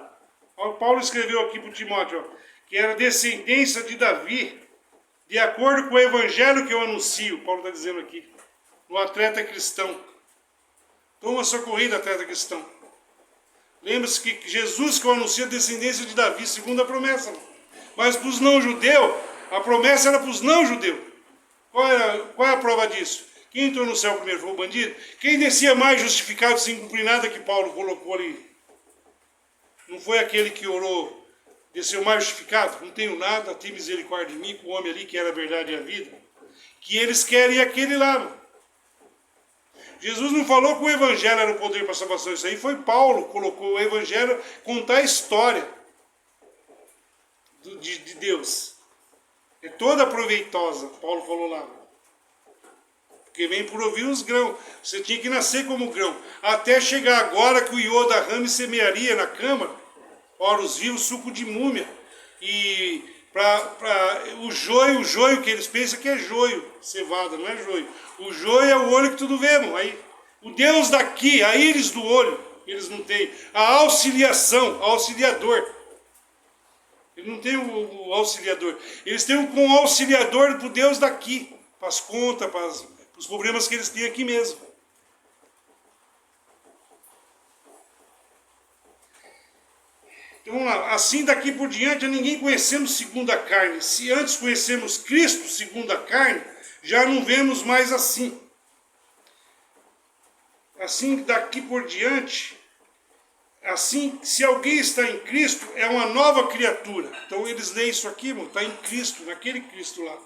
ó, Paulo escreveu aqui para o Timóteo, ó, que era descendência de Davi, de acordo com o evangelho que eu anuncio. Paulo está dizendo aqui, no atleta cristão. Toma sua corrida, atleta cristão. Lembre-se que Jesus que eu anuncio a descendência de Davi, segundo a promessa. Mas para os não-judeus, a promessa era para os não-judeus. Qual é a prova disso? Quem entrou no céu primeiro foi o bandido? Quem descia mais justificado sem cumprir nada que Paulo colocou ali? Não foi aquele que orou, desceu mais justificado? Não tenho nada, tem misericórdia de mim, com o homem ali que era a verdade e a vida. Que eles querem aquele lá. Jesus não falou que o evangelho era o poder para a salvação. Isso aí foi Paulo que colocou o evangelho, contar a história de Deus. É toda proveitosa, Paulo falou lá. Porque vem por ouvir os grãos. Você tinha que nascer como grão. Até chegar agora que o ioda rama e semearia na câmara. Ora, os vivos, suco de múmia. E o joio que eles pensam que é joio. Cevada, não é joio. O joio é o olho que tudo vê, mano. Aí, o Deus daqui, a íris do olho, eles não têm. A auxiliação, auxiliador. Ele não tem o auxiliador. Eles têm um auxiliador para o Deus daqui. Para as contas, para os problemas que eles têm aqui mesmo. Então vamos lá. Assim daqui por diante, a ninguém conhecemos segundo a carne. Se antes conhecemos Cristo segundo a carne, já não vemos mais assim. Assim daqui por diante, assim, se alguém está em Cristo, é uma nova criatura. Então eles leem isso aqui, irmão, está em Cristo, naquele Cristo lá.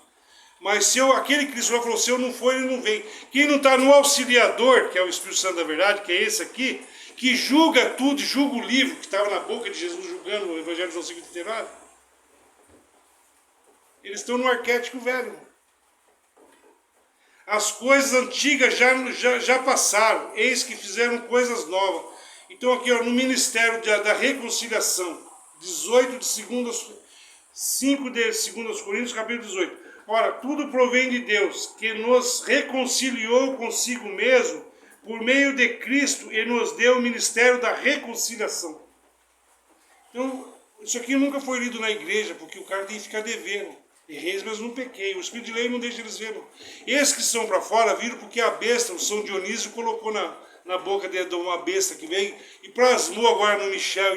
Mas se aquele Cristo lá falou, se eu não for, ele não vem. Quem não está no auxiliador, que é o Espírito Santo da verdade, que é esse aqui, que julga tudo, julga o livro, que estava na boca de Jesus julgando o Evangelho de João 5,39, eles estão no arquétipo velho. As coisas antigas já passaram, eis que fizeram coisas novas. Então aqui, ó, no ministério da reconciliação, 18 de 2, 5 de 2 Coríntios, capítulo 18. Ora, tudo provém de Deus, que nos reconciliou consigo mesmo, por meio de Cristo, e nos deu o ministério da reconciliação. Então, isso aqui nunca foi lido na igreja, porque o cara tem que ficar devendo. Errei, mas não pequei. O Espírito de lei não deixa eles verem. Esses que são para fora viram porque a besta, o São Dionísio, colocou na boca de uma besta que veio e plasmou agora no Michel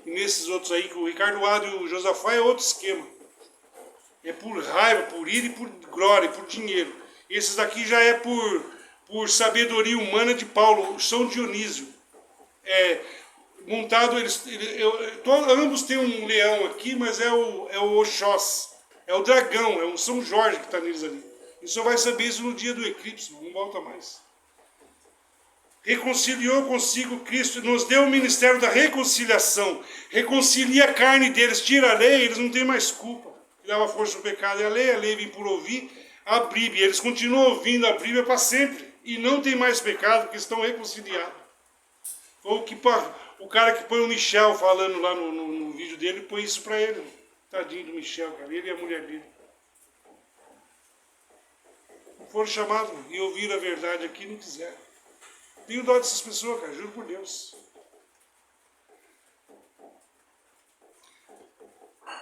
e nesses outros aí, que o Ricardo Ado e o Josafá é outro esquema. É por raiva, por ira e por glória, por dinheiro. Esses daqui já é por sabedoria humana de Paulo, o São Dionísio. Montado, ambos têm um leão aqui, mas é o Oxós. É o dragão, é o São Jorge que está neles ali. E só vai saber isso no dia do eclipse, não volta mais. Reconciliou consigo Cristo e nos deu o ministério da reconciliação. Reconcilia a carne deles, tira a lei, eles não têm mais culpa. Que dava força ao pecado e a lei vem por ouvir a Bíblia. Eles continuam ouvindo a Bíblia para sempre. E não tem mais pecado, porque estão reconciliados. O cara que põe o Michel falando lá no vídeo dele, põe isso para ele. Tadinho do Michel, cara. Ele e a mulher dele. Não foram chamados e ouviram a verdade aqui, não quiseram. Tenho dó dessas pessoas, cara. Juro por Deus.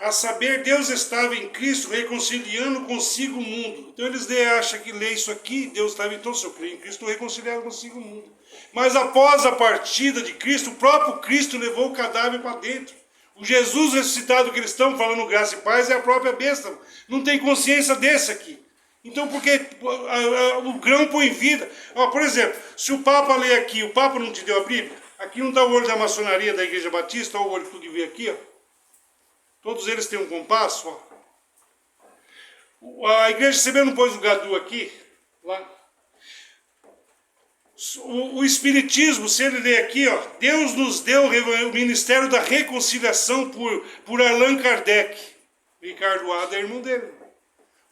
A saber, Deus estava em Cristo reconciliando consigo o mundo. Então eles acham que lê isso aqui, Deus estava, então se eu creio em Cristo, estou reconciliado consigo o mundo. Mas após a partida de Cristo, o próprio Cristo levou o cadáver para dentro. O Jesus ressuscitado que eles estão falando graça e paz é a própria besta. Não tem consciência desse aqui. Então porque o grão põe vida. Por exemplo, se o Papa lê aqui, o Papa não te deu a Bíblia? Aqui não está o olho da maçonaria da Igreja Batista, olha o olho que tu vê aqui, ó. Todos eles têm um compasso, ó. A Igreja CB não pôs o Gadu aqui, lá. O Espiritismo, se ele ler aqui, ó, Deus nos deu o ministério da reconciliação por Allan Kardec. Ricardo Ada é irmão dele.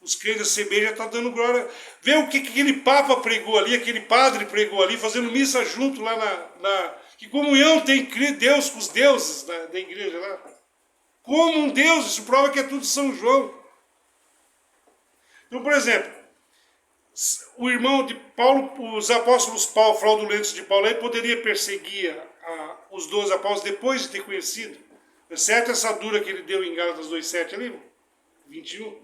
Os crentes da CB já estão dando glória. Vê o que aquele Papa pregou ali, aquele padre pregou ali, fazendo missa junto lá que comunhão tem Deus com os deuses da igreja lá. Como um Deus, isso prova que é tudo São João. Então, por exemplo, o irmão de Paulo, os apóstolos Paulo, fraudulentos de Paulo, aí poderia perseguir os 12 apóstolos depois de ter conhecido, exceto essa dura que ele deu em Gálatas 2,7 ali, 21,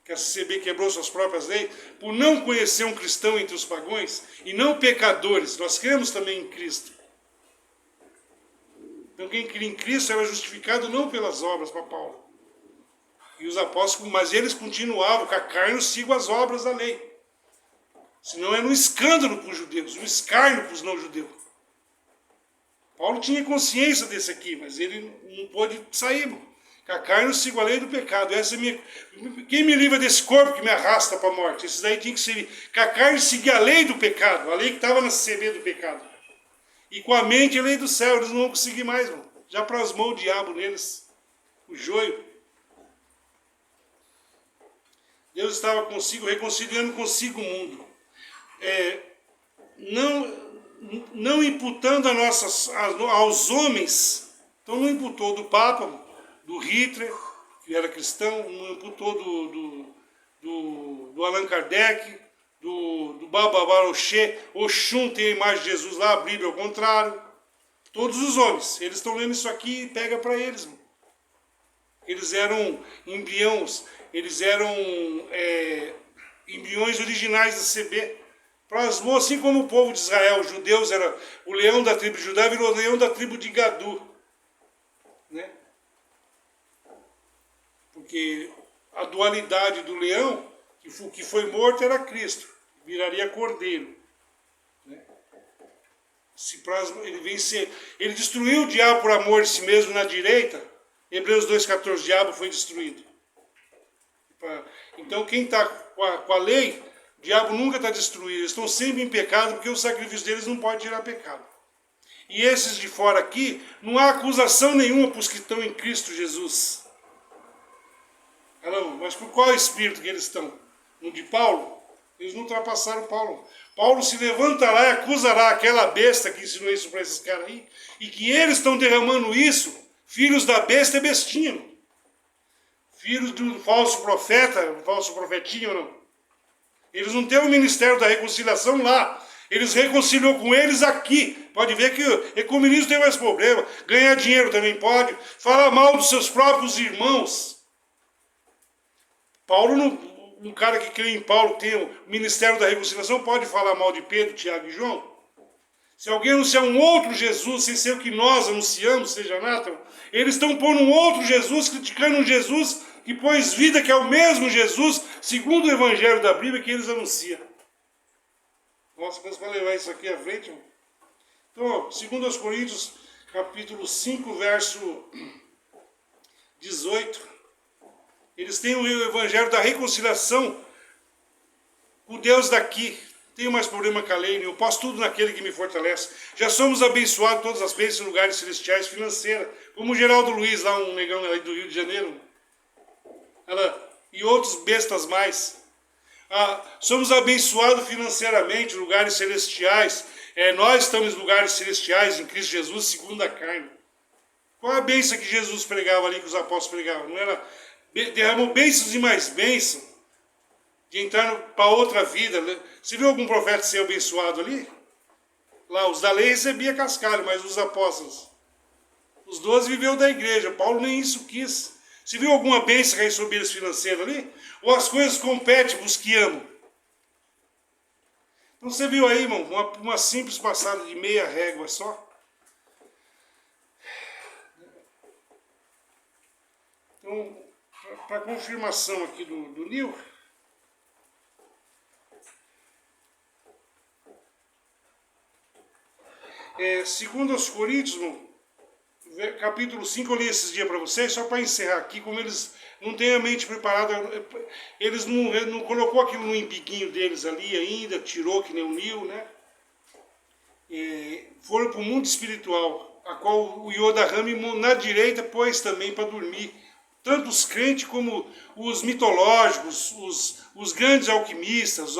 que a CCB quebrou suas próprias leis, por não conhecer um cristão entre os pagãos, e não pecadores, nós cremos também em Cristo. Então quem cria em Cristo era justificado não pelas obras, para Paulo. E os apóstolos, mas eles continuavam, com a carne eu sigo as obras da lei. Senão era um escândalo para os judeus, um escárnio para os não-judeus. Paulo tinha consciência desse aqui, mas ele não pôde sair. Com a carne eu sigo a lei do pecado. Essa é minha... Quem me livra desse corpo que me arrasta para a morte? Esses daí tinha que ser... Com a carne seguir a lei do pecado, a lei que estava na semente do pecado. E com a mente a lei do céu, eles não vão conseguir mais, irmão. Já plasmou o diabo neles, o joio. Deus estava consigo, reconciliando consigo o mundo. Não imputando aos homens, então não imputou do Papa, do Hitler, que era cristão, não imputou do Allan Kardec, do Baba Baroché, Oxum tem a imagem de Jesus lá, a Bíblia ao contrário. Todos os homens, eles estão lendo isso aqui e pega para eles. Mano. Eles eram embriões, eles eram embriões originais da CB. Plasmou assim como o povo de Israel, os judeus, era o leão da tribo de Judá, virou o leão da tribo de Gadu. Né? Porque a dualidade do leão, que foi morto, era Cristo, viraria cordeiro. Né? Ele destruiu o diabo por amor de si mesmo na direita. Hebreus 2,14, o diabo foi destruído. Então quem está com a lei, o diabo nunca está destruído. Eles estão sempre em pecado, porque o sacrifício deles não pode tirar pecado. E esses de fora aqui, não há acusação nenhuma para os que estão em Cristo Jesus. Mas por qual espírito que eles estão? No de Paulo? Eles não ultrapassaram Paulo. Paulo se levantará e acusará aquela besta que ensinou isso para esses caras aí, e que eles estão derramando isso, filhos da besta é bestinha. Filhos do falso profeta, falso profetinho, não. Eles não têm o ministério da reconciliação lá. Eles reconciliou com eles aqui. Pode ver que o ecumenismo tem mais problema. Ganhar dinheiro também pode. Falar mal dos seus próprios irmãos. Paulo, um cara que crê em Paulo, tem o ministério da reconciliação, pode falar mal de Pedro, Tiago e João? Se alguém anunciar um outro Jesus, sem ser o que nós anunciamos, seja anátema, eles estão pondo um outro Jesus, criticando um Jesus que pôs vida, que é o mesmo Jesus, segundo o Evangelho da Bíblia, que eles anunciam. Nossa, Deus vai levar isso aqui à frente. Mano. Então, segundo aos Coríntios, capítulo 5, verso 18, eles têm o Evangelho da reconciliação com Deus daqui. Tenho mais problema com a lei, eu posso tudo naquele que me fortalece. Já somos abençoados todas as bênçãos em lugares celestiais financeiras, como o Geraldo Luiz, lá um negão aí do Rio de Janeiro. E outros bestas mais. Somos abençoados financeiramente, lugares celestiais. Nós estamos em lugares celestiais em Cristo Jesus, segundo a carne. Qual é a bênção que Jesus pregava ali, que os apóstolos pregavam? Não era derramou bênçãos e mais bênçãos, de entrar para outra vida. Você viu algum profeta ser abençoado ali? Lá, os da lei recebiam cascalho, mas os apóstolos, os 12 viveu da igreja. Paulo nem isso quis. Você viu alguma bênção cair sobre eles financeira ali? Ou as coisas competem para os que amam? Então você viu aí, irmão, uma simples passada de meia régua só. Então, para confirmação aqui do Nil, segundo aos Coríntios, capítulo 5, eu li esses dias para vocês, só para encerrar aqui, como eles não têm a mente preparada, eles não colocou aquilo no embiguinho deles ali ainda, tirou que nem o Nil, né? Foram para o mundo espiritual, a qual o Yoda Rami na direita pôs também para dormir. Tanto os crentes como os mitológicos, os grandes alquimistas,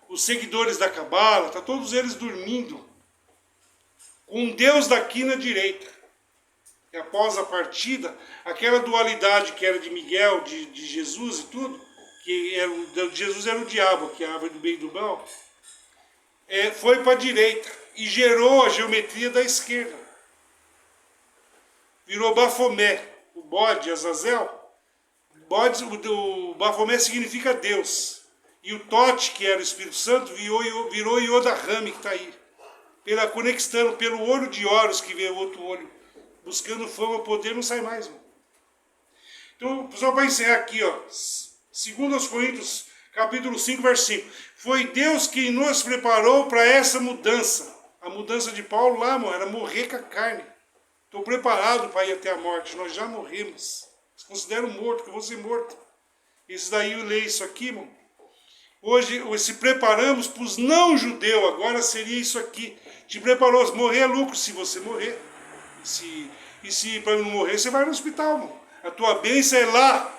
os seguidores da Cabala, tá todos eles dormindo. Com Deus daqui na direita. E após a partida, aquela dualidade que era de Miguel, de Jesus e tudo, que Jesus era o diabo, que é a árvore do bem e do mal, foi para a direita e gerou a geometria da esquerda. Virou Bafomé, o bode, Azazel. O Bafomé significa Deus. E o Tote, que era o Espírito Santo, virou Yoda Rami, que está aí. conectando pelo olho de Horus que vê o outro olho, buscando fama, poder, não sai mais, irmão. Então, só para encerrar aqui, ó, 2 Coríntios, capítulo 5, verso 5. Foi Deus quem nos preparou para essa mudança. A mudança de Paulo lá, irmão, era morrer com a carne. Estou preparado para ir até a morte. Nós já morremos. Se considero morto, que eu vou ser morto. Isso daí eu leio isso aqui, irmão. Hoje, se preparamos para os não-judeus. Agora seria isso aqui. Te preparou. Morrer é lucro se você morrer. E se para não morrer, você vai no hospital, irmão. A tua bênção é lá.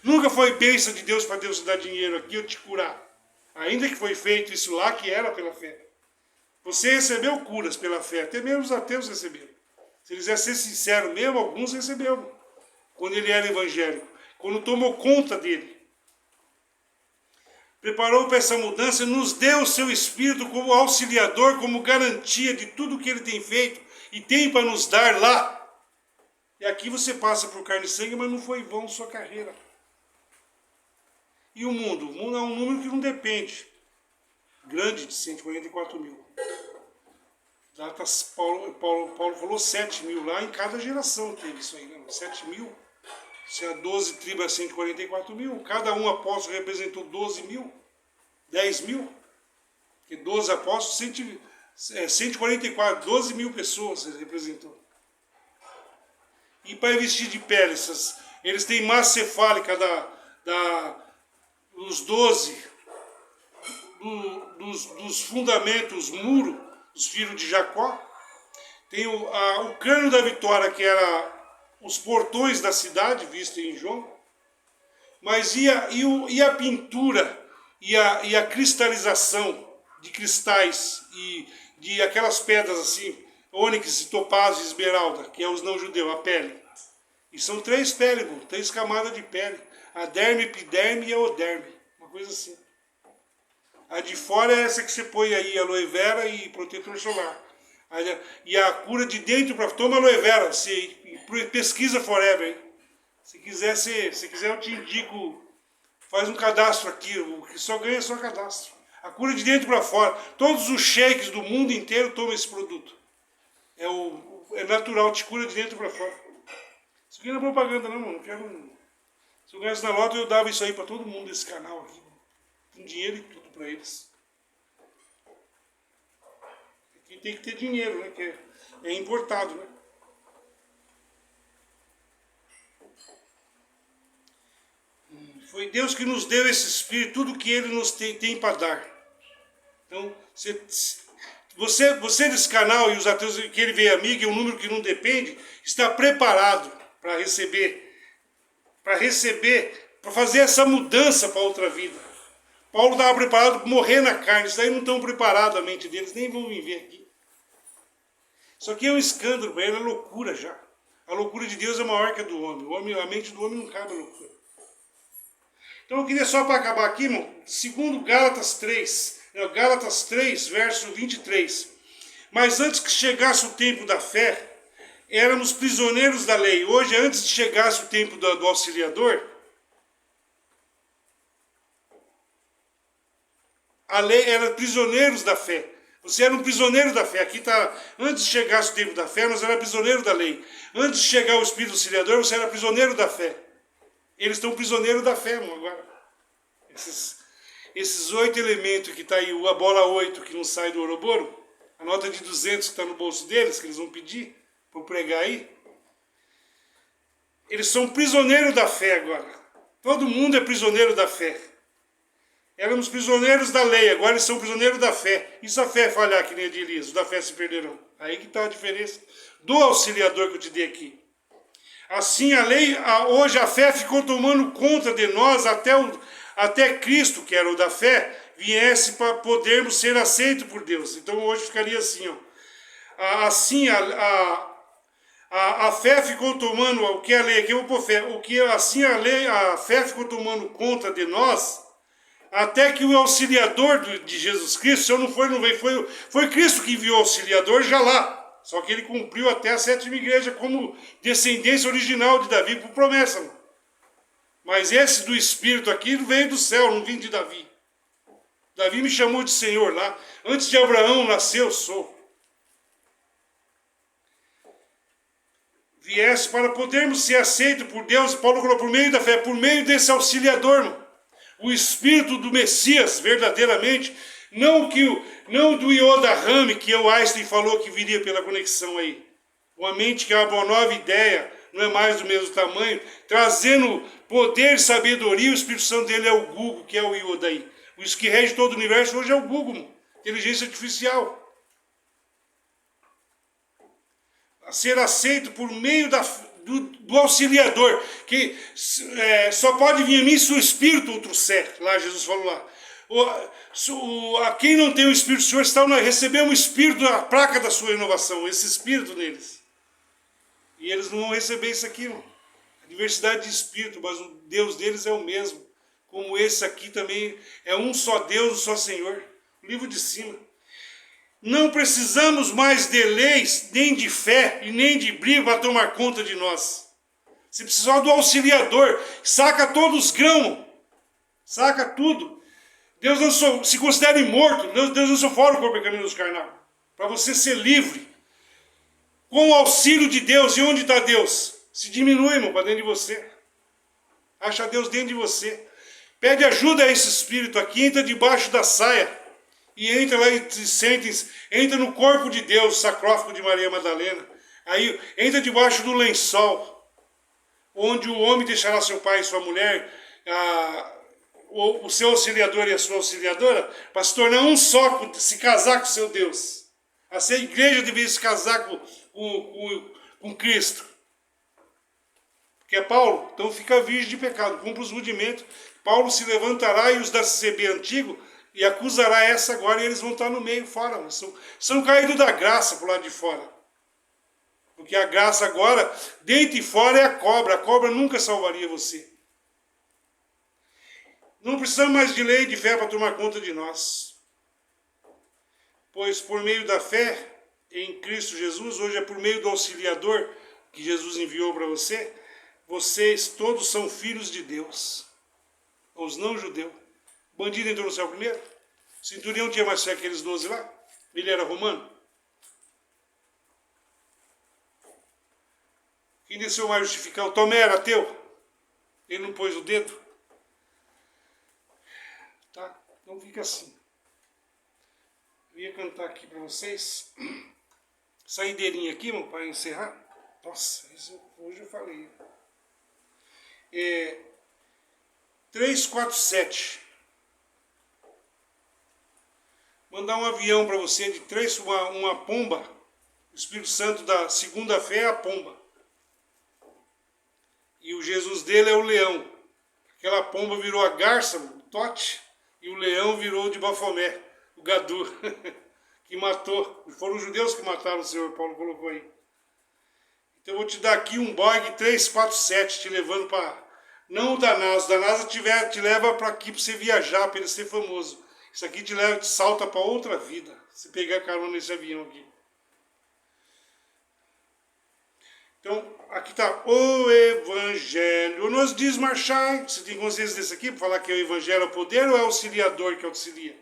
Nunca foi bênção de Deus para Deus te dar dinheiro aqui ou te curar. Ainda que foi feito isso lá, que era pela fé. Você recebeu curas pela fé. Até mesmo os ateus receberam. Se eles quiser ser sincero mesmo, alguns receberam. Quando ele era evangélico. Quando tomou conta dele. Preparou para essa mudança e nos deu o seu Espírito como auxiliador, como garantia de tudo que ele tem feito e tem para nos dar lá. E aqui você passa por carne e sangue, mas não foi vão sua carreira. E o mundo? O mundo é um número que não depende. Grande, de 144 mil. Paulo falou 7 mil lá, em cada geração teve isso aí, né? 7 mil. Se há 12 tribos, 144 mil. Cada um apóstolo representou 12 mil. 10 mil. Porque 12 apóstolos, 144, 12 mil pessoas ele representou. E para vestir de pele, eles têm massa cefálica dos 12, dos fundamentos, muro, dos filhos de Jacó. Tem o cano da vitória, que era os portões da cidade, visto em João. Mas e a pintura, e a cristalização de cristais, e de aquelas pedras assim, ônix, topázio e esmeralda, que é os não-judeus, a pele. E são 3 peles, 3 camadas de pele. A derme, epiderme e a oderme. Uma coisa assim. A de fora é essa que você põe aí, aloe vera e protetor solar. E a cura de dentro para... Toma aloe vera, pesquisa forever. Hein? Se quiser eu te indico, faz um cadastro aqui, o que só ganha é só cadastro. A cura de dentro para fora. Todos os sheiks do mundo inteiro tomam esse produto. É natural, te cura de dentro para fora. Isso aqui não é propaganda não, mano. Se eu ganhasse na loto, eu dava isso aí para todo mundo desse canal aqui. Com dinheiro e tudo para eles. Aqui tem que ter dinheiro, né? Que é importado, né? Foi Deus que nos deu esse Espírito, tudo que Ele nos tem para dar. Então, você desse canal e os ateus que ele veio amigo, é um número que não depende, está preparado para receber, para fazer essa mudança para outra vida. Paulo estava preparado para morrer na carne, isso daí não estão preparados a mente deles, nem vão viver aqui. Isso aqui é um escândalo para ele, é loucura já. A loucura de Deus é maior que a do homem. A mente do homem não cabe a loucura. Então eu queria só para acabar aqui, irmão, segundo Gálatas 3, verso 23. Mas antes que chegasse o tempo da fé, éramos prisioneiros da lei. Hoje, antes de chegasse o tempo do auxiliador, a lei era prisioneiros da fé. Você era um prisioneiro da fé. Aqui está, antes de chegasse o tempo da fé, nós éramos prisioneiros da lei. Antes de chegar o Espírito Auxiliador, você era prisioneiro da fé. Eles estão prisioneiros da fé, irmão, agora. Esses 8 elementos que está aí, a bola 8 que não sai do Ouroboro, a nota de 200 que está no bolso deles, que eles vão pedir para pregar aí, eles são prisioneiros da fé agora. Todo mundo é prisioneiro da fé. Éramos prisioneiros da lei, agora eles são prisioneiros da fé. E se a fé falhar, que nem a de Elias, os da fé se perderão. Aí que está a diferença do auxiliador que eu te dei aqui. Assim a lei, hoje a fé ficou tomando conta de nós até Cristo, que era o da fé, viesse para podermos ser aceitos por Deus. Então hoje ficaria assim, ó. Assim a fé ficou tomando, o que a lei, aqui eu vou pôr fé, a fé ficou tomando conta de nós, até que o auxiliador de Jesus Cristo, se eu não for, não veio, foi Cristo que enviou o auxiliador já lá. Só que ele cumpriu até a 7ª igreja como descendência original de Davi por promessa. Mas esse do Espírito aqui veio do céu, não vem de Davi. Davi me chamou de Senhor lá. Antes de Abraão nascer, eu sou. Viesse para podermos ser aceitos por Deus, Paulo falou, por meio da fé, por meio desse auxiliador, irmão. O Espírito do Messias, verdadeiramente, não do Yoda Rami, que o Einstein falou que viria pela conexão aí. Uma mente que é uma nova ideia, não é mais do mesmo tamanho, trazendo poder e sabedoria, o Espírito Santo dele é o Google, que é o Yoda aí. O que rege todo o universo hoje é o Google, inteligência artificial. A ser aceito por meio do auxiliador, que só pode vir a mim se o Espírito o trouxer. Lá Jesus falou lá. A quem não tem o Espírito do Senhor recebeu o Espírito da placa da sua inovação, esse Espírito neles. E eles não vão receber isso aqui, não. A diversidade de Espírito, mas o Deus deles é o mesmo. Como esse aqui também é um só Deus, um só Senhor. O livro de cima. Não precisamos mais de leis, nem de fé e nem de briga para tomar conta de nós. Se precisar do auxiliador, saca todos os grãos, saca tudo. Deus não se considere morto, Deus não fora o corpo pecaminoso carnal. Para você ser livre, com o auxílio de Deus, e onde está Deus? Se diminui, irmão, para dentro de você. Acha Deus dentro de você. Pede ajuda a esse espírito aqui, entra debaixo da saia. E entra lá e entra no corpo de Deus, sacrófago de Maria Madalena. Aí entra debaixo do lençol, onde o homem deixará seu pai e sua mulher, o seu auxiliador e a sua auxiliadora, para se tornar um só, se casar com o seu Deus. Assim a igreja deveria se casar com Cristo. Porque é Paulo, então fica virgem de pecado, cumpre os rudimentos. Paulo se levantará e os da CB antigo, e acusará essa agora, e eles vão estar no meio, fora. São caídos da graça por lado de fora. Porque a graça agora, dentro e fora, é a cobra nunca salvaria você. Não precisamos mais de lei e de fé para tomar conta de nós. Pois por meio da fé em Cristo Jesus, hoje é por meio do auxiliador que Jesus enviou para você, vocês todos são filhos de Deus. Os não-judeus. Bandido entrou no céu primeiro? O centurião tinha mais fé que aqueles 12 lá? Ele era romano? Quem desceu mais justificar? O Tomé era ateu? Ele não pôs o dedo? Tá? Então fica assim. Eu ia cantar aqui para vocês. Saideirinha aqui, irmão, para encerrar. Nossa, isso hoje eu falei. 347. Mandar um avião para você de uma pomba. O Espírito Santo da segunda fé é a pomba. E o Jesus dele é o leão. Aquela pomba virou a garça, o Tote, e o leão virou de Bafomé, o Gadu, que matou. Foram os judeus que mataram o Senhor, Paulo colocou aí. Então eu vou te dar aqui um Boeing 347, te levando para... Não o da NASA. O da NASA te leva para aqui para você viajar, para ele ser famoso. Isso aqui te salta para outra vida. Se pegar carona nesse avião aqui. Então, aqui está o Evangelho nos desmarchai. Você tem consciência desse aqui? Para falar que o Evangelho é o poder ou é o auxiliador que auxilia?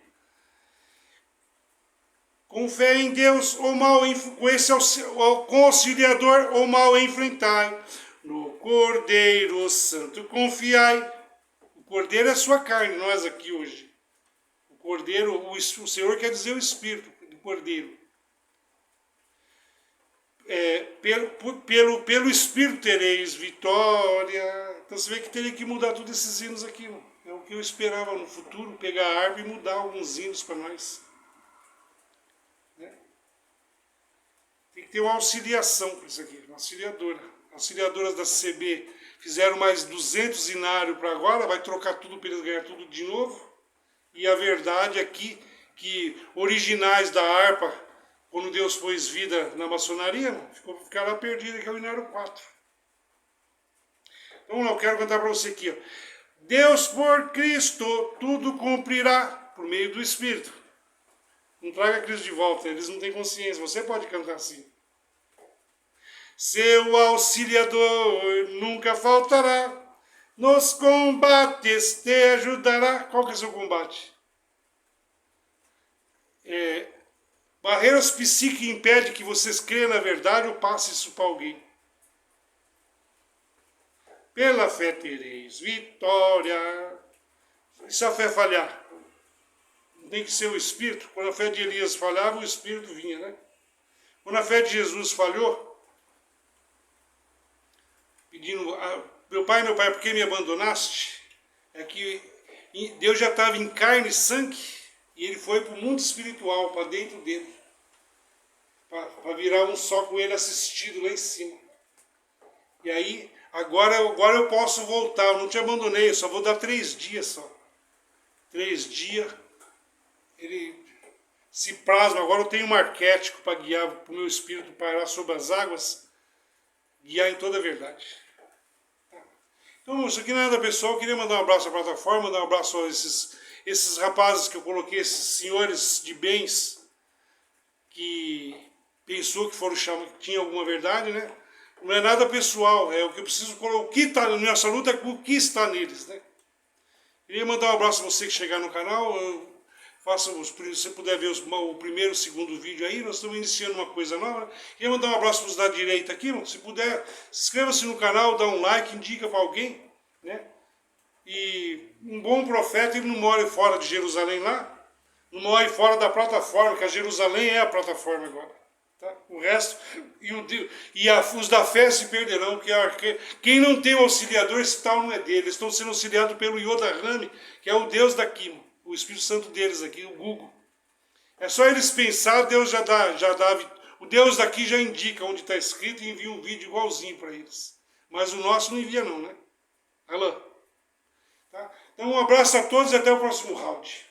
Com fé em Deus, com o auxiliador, o mal enfrentai. No Cordeiro Santo confiai. O Cordeiro é a sua carne, nós aqui hoje. O Cordeiro, o Senhor quer dizer o Espírito do Cordeiro. Pelo Espírito tereis vitória. Então você vê que teria que mudar todos esses hinos aqui. É o que eu esperava no futuro, pegar a harpa e mudar alguns hinos para nós. Tem que ter uma auxiliação para isso aqui, uma auxiliadora. Auxiliadoras da CB fizeram mais 200 inários para agora, vai trocar tudo para eles ganhar tudo de novo. E a verdade aqui, que originais da harpa, quando Deus pôs vida na maçonaria, ficaram perdidos, que é o inário 4. Então eu quero cantar para você aqui. Ó. Deus por Cristo tudo cumprirá por meio do Espírito. Não traga Cristo de volta, eles não têm consciência, você pode cantar assim. Seu auxiliador nunca faltará, nos combates te ajudará. Qual que é o seu combate? barreiras psíquicas que impedem que vocês creiam na verdade ou passem isso para alguém. Pela fé tereis vitória. E se a fé falhar? Tem que ser o Espírito. Quando a fé de Elias falhava, o Espírito vinha, né? Quando a fé de Jesus falhou, pedindo, meu pai, por que me abandonaste? É que Deus já estava em carne e sangue, e ele foi para o mundo espiritual, para dentro dele, para virar um só com ele assistido lá em cima. E aí, agora eu posso voltar, eu não te abandonei, eu só vou dar 3 dias só. 3 dias, ele se plasma. Agora eu tenho um arquétipo para guiar para o meu espírito parar sobre as águas, guiar em toda a verdade. Então, isso aqui não é nada pessoal. Eu queria mandar um abraço à plataforma, mandar um abraço a esses rapazes que eu coloquei, esses senhores de bens, que pensou que foram chamados, que tinha alguma verdade, né? Não é nada pessoal, é o que eu preciso colocar. O que está na nossa luta é o que está neles, né? Queria mandar um abraço a você que chegar no canal. Se você puder ver o primeiro e o segundo vídeo aí, nós estamos iniciando uma coisa nova. Queria mandar um abraço para os da direita aqui, irmão. Se puder, inscreva-se no canal, dá um like, indica para alguém, né? E um bom profeta, ele não mora fora de Jerusalém lá, não mora fora da plataforma, que a Jerusalém é a plataforma agora. Tá? O resto, os da fé se perderão, porque quem não tem o auxiliador, esse tal não é dele. Eles estão sendo auxiliados pelo Yodahame, que é o Deus daqui, o Espírito Santo deles aqui, o Google. É só eles pensar, Deus já dá, o Deus daqui já indica onde está escrito e envia um vídeo igualzinho para eles. Mas o nosso não envia não, né? Alô? Tá? Então um abraço a todos e até o próximo round.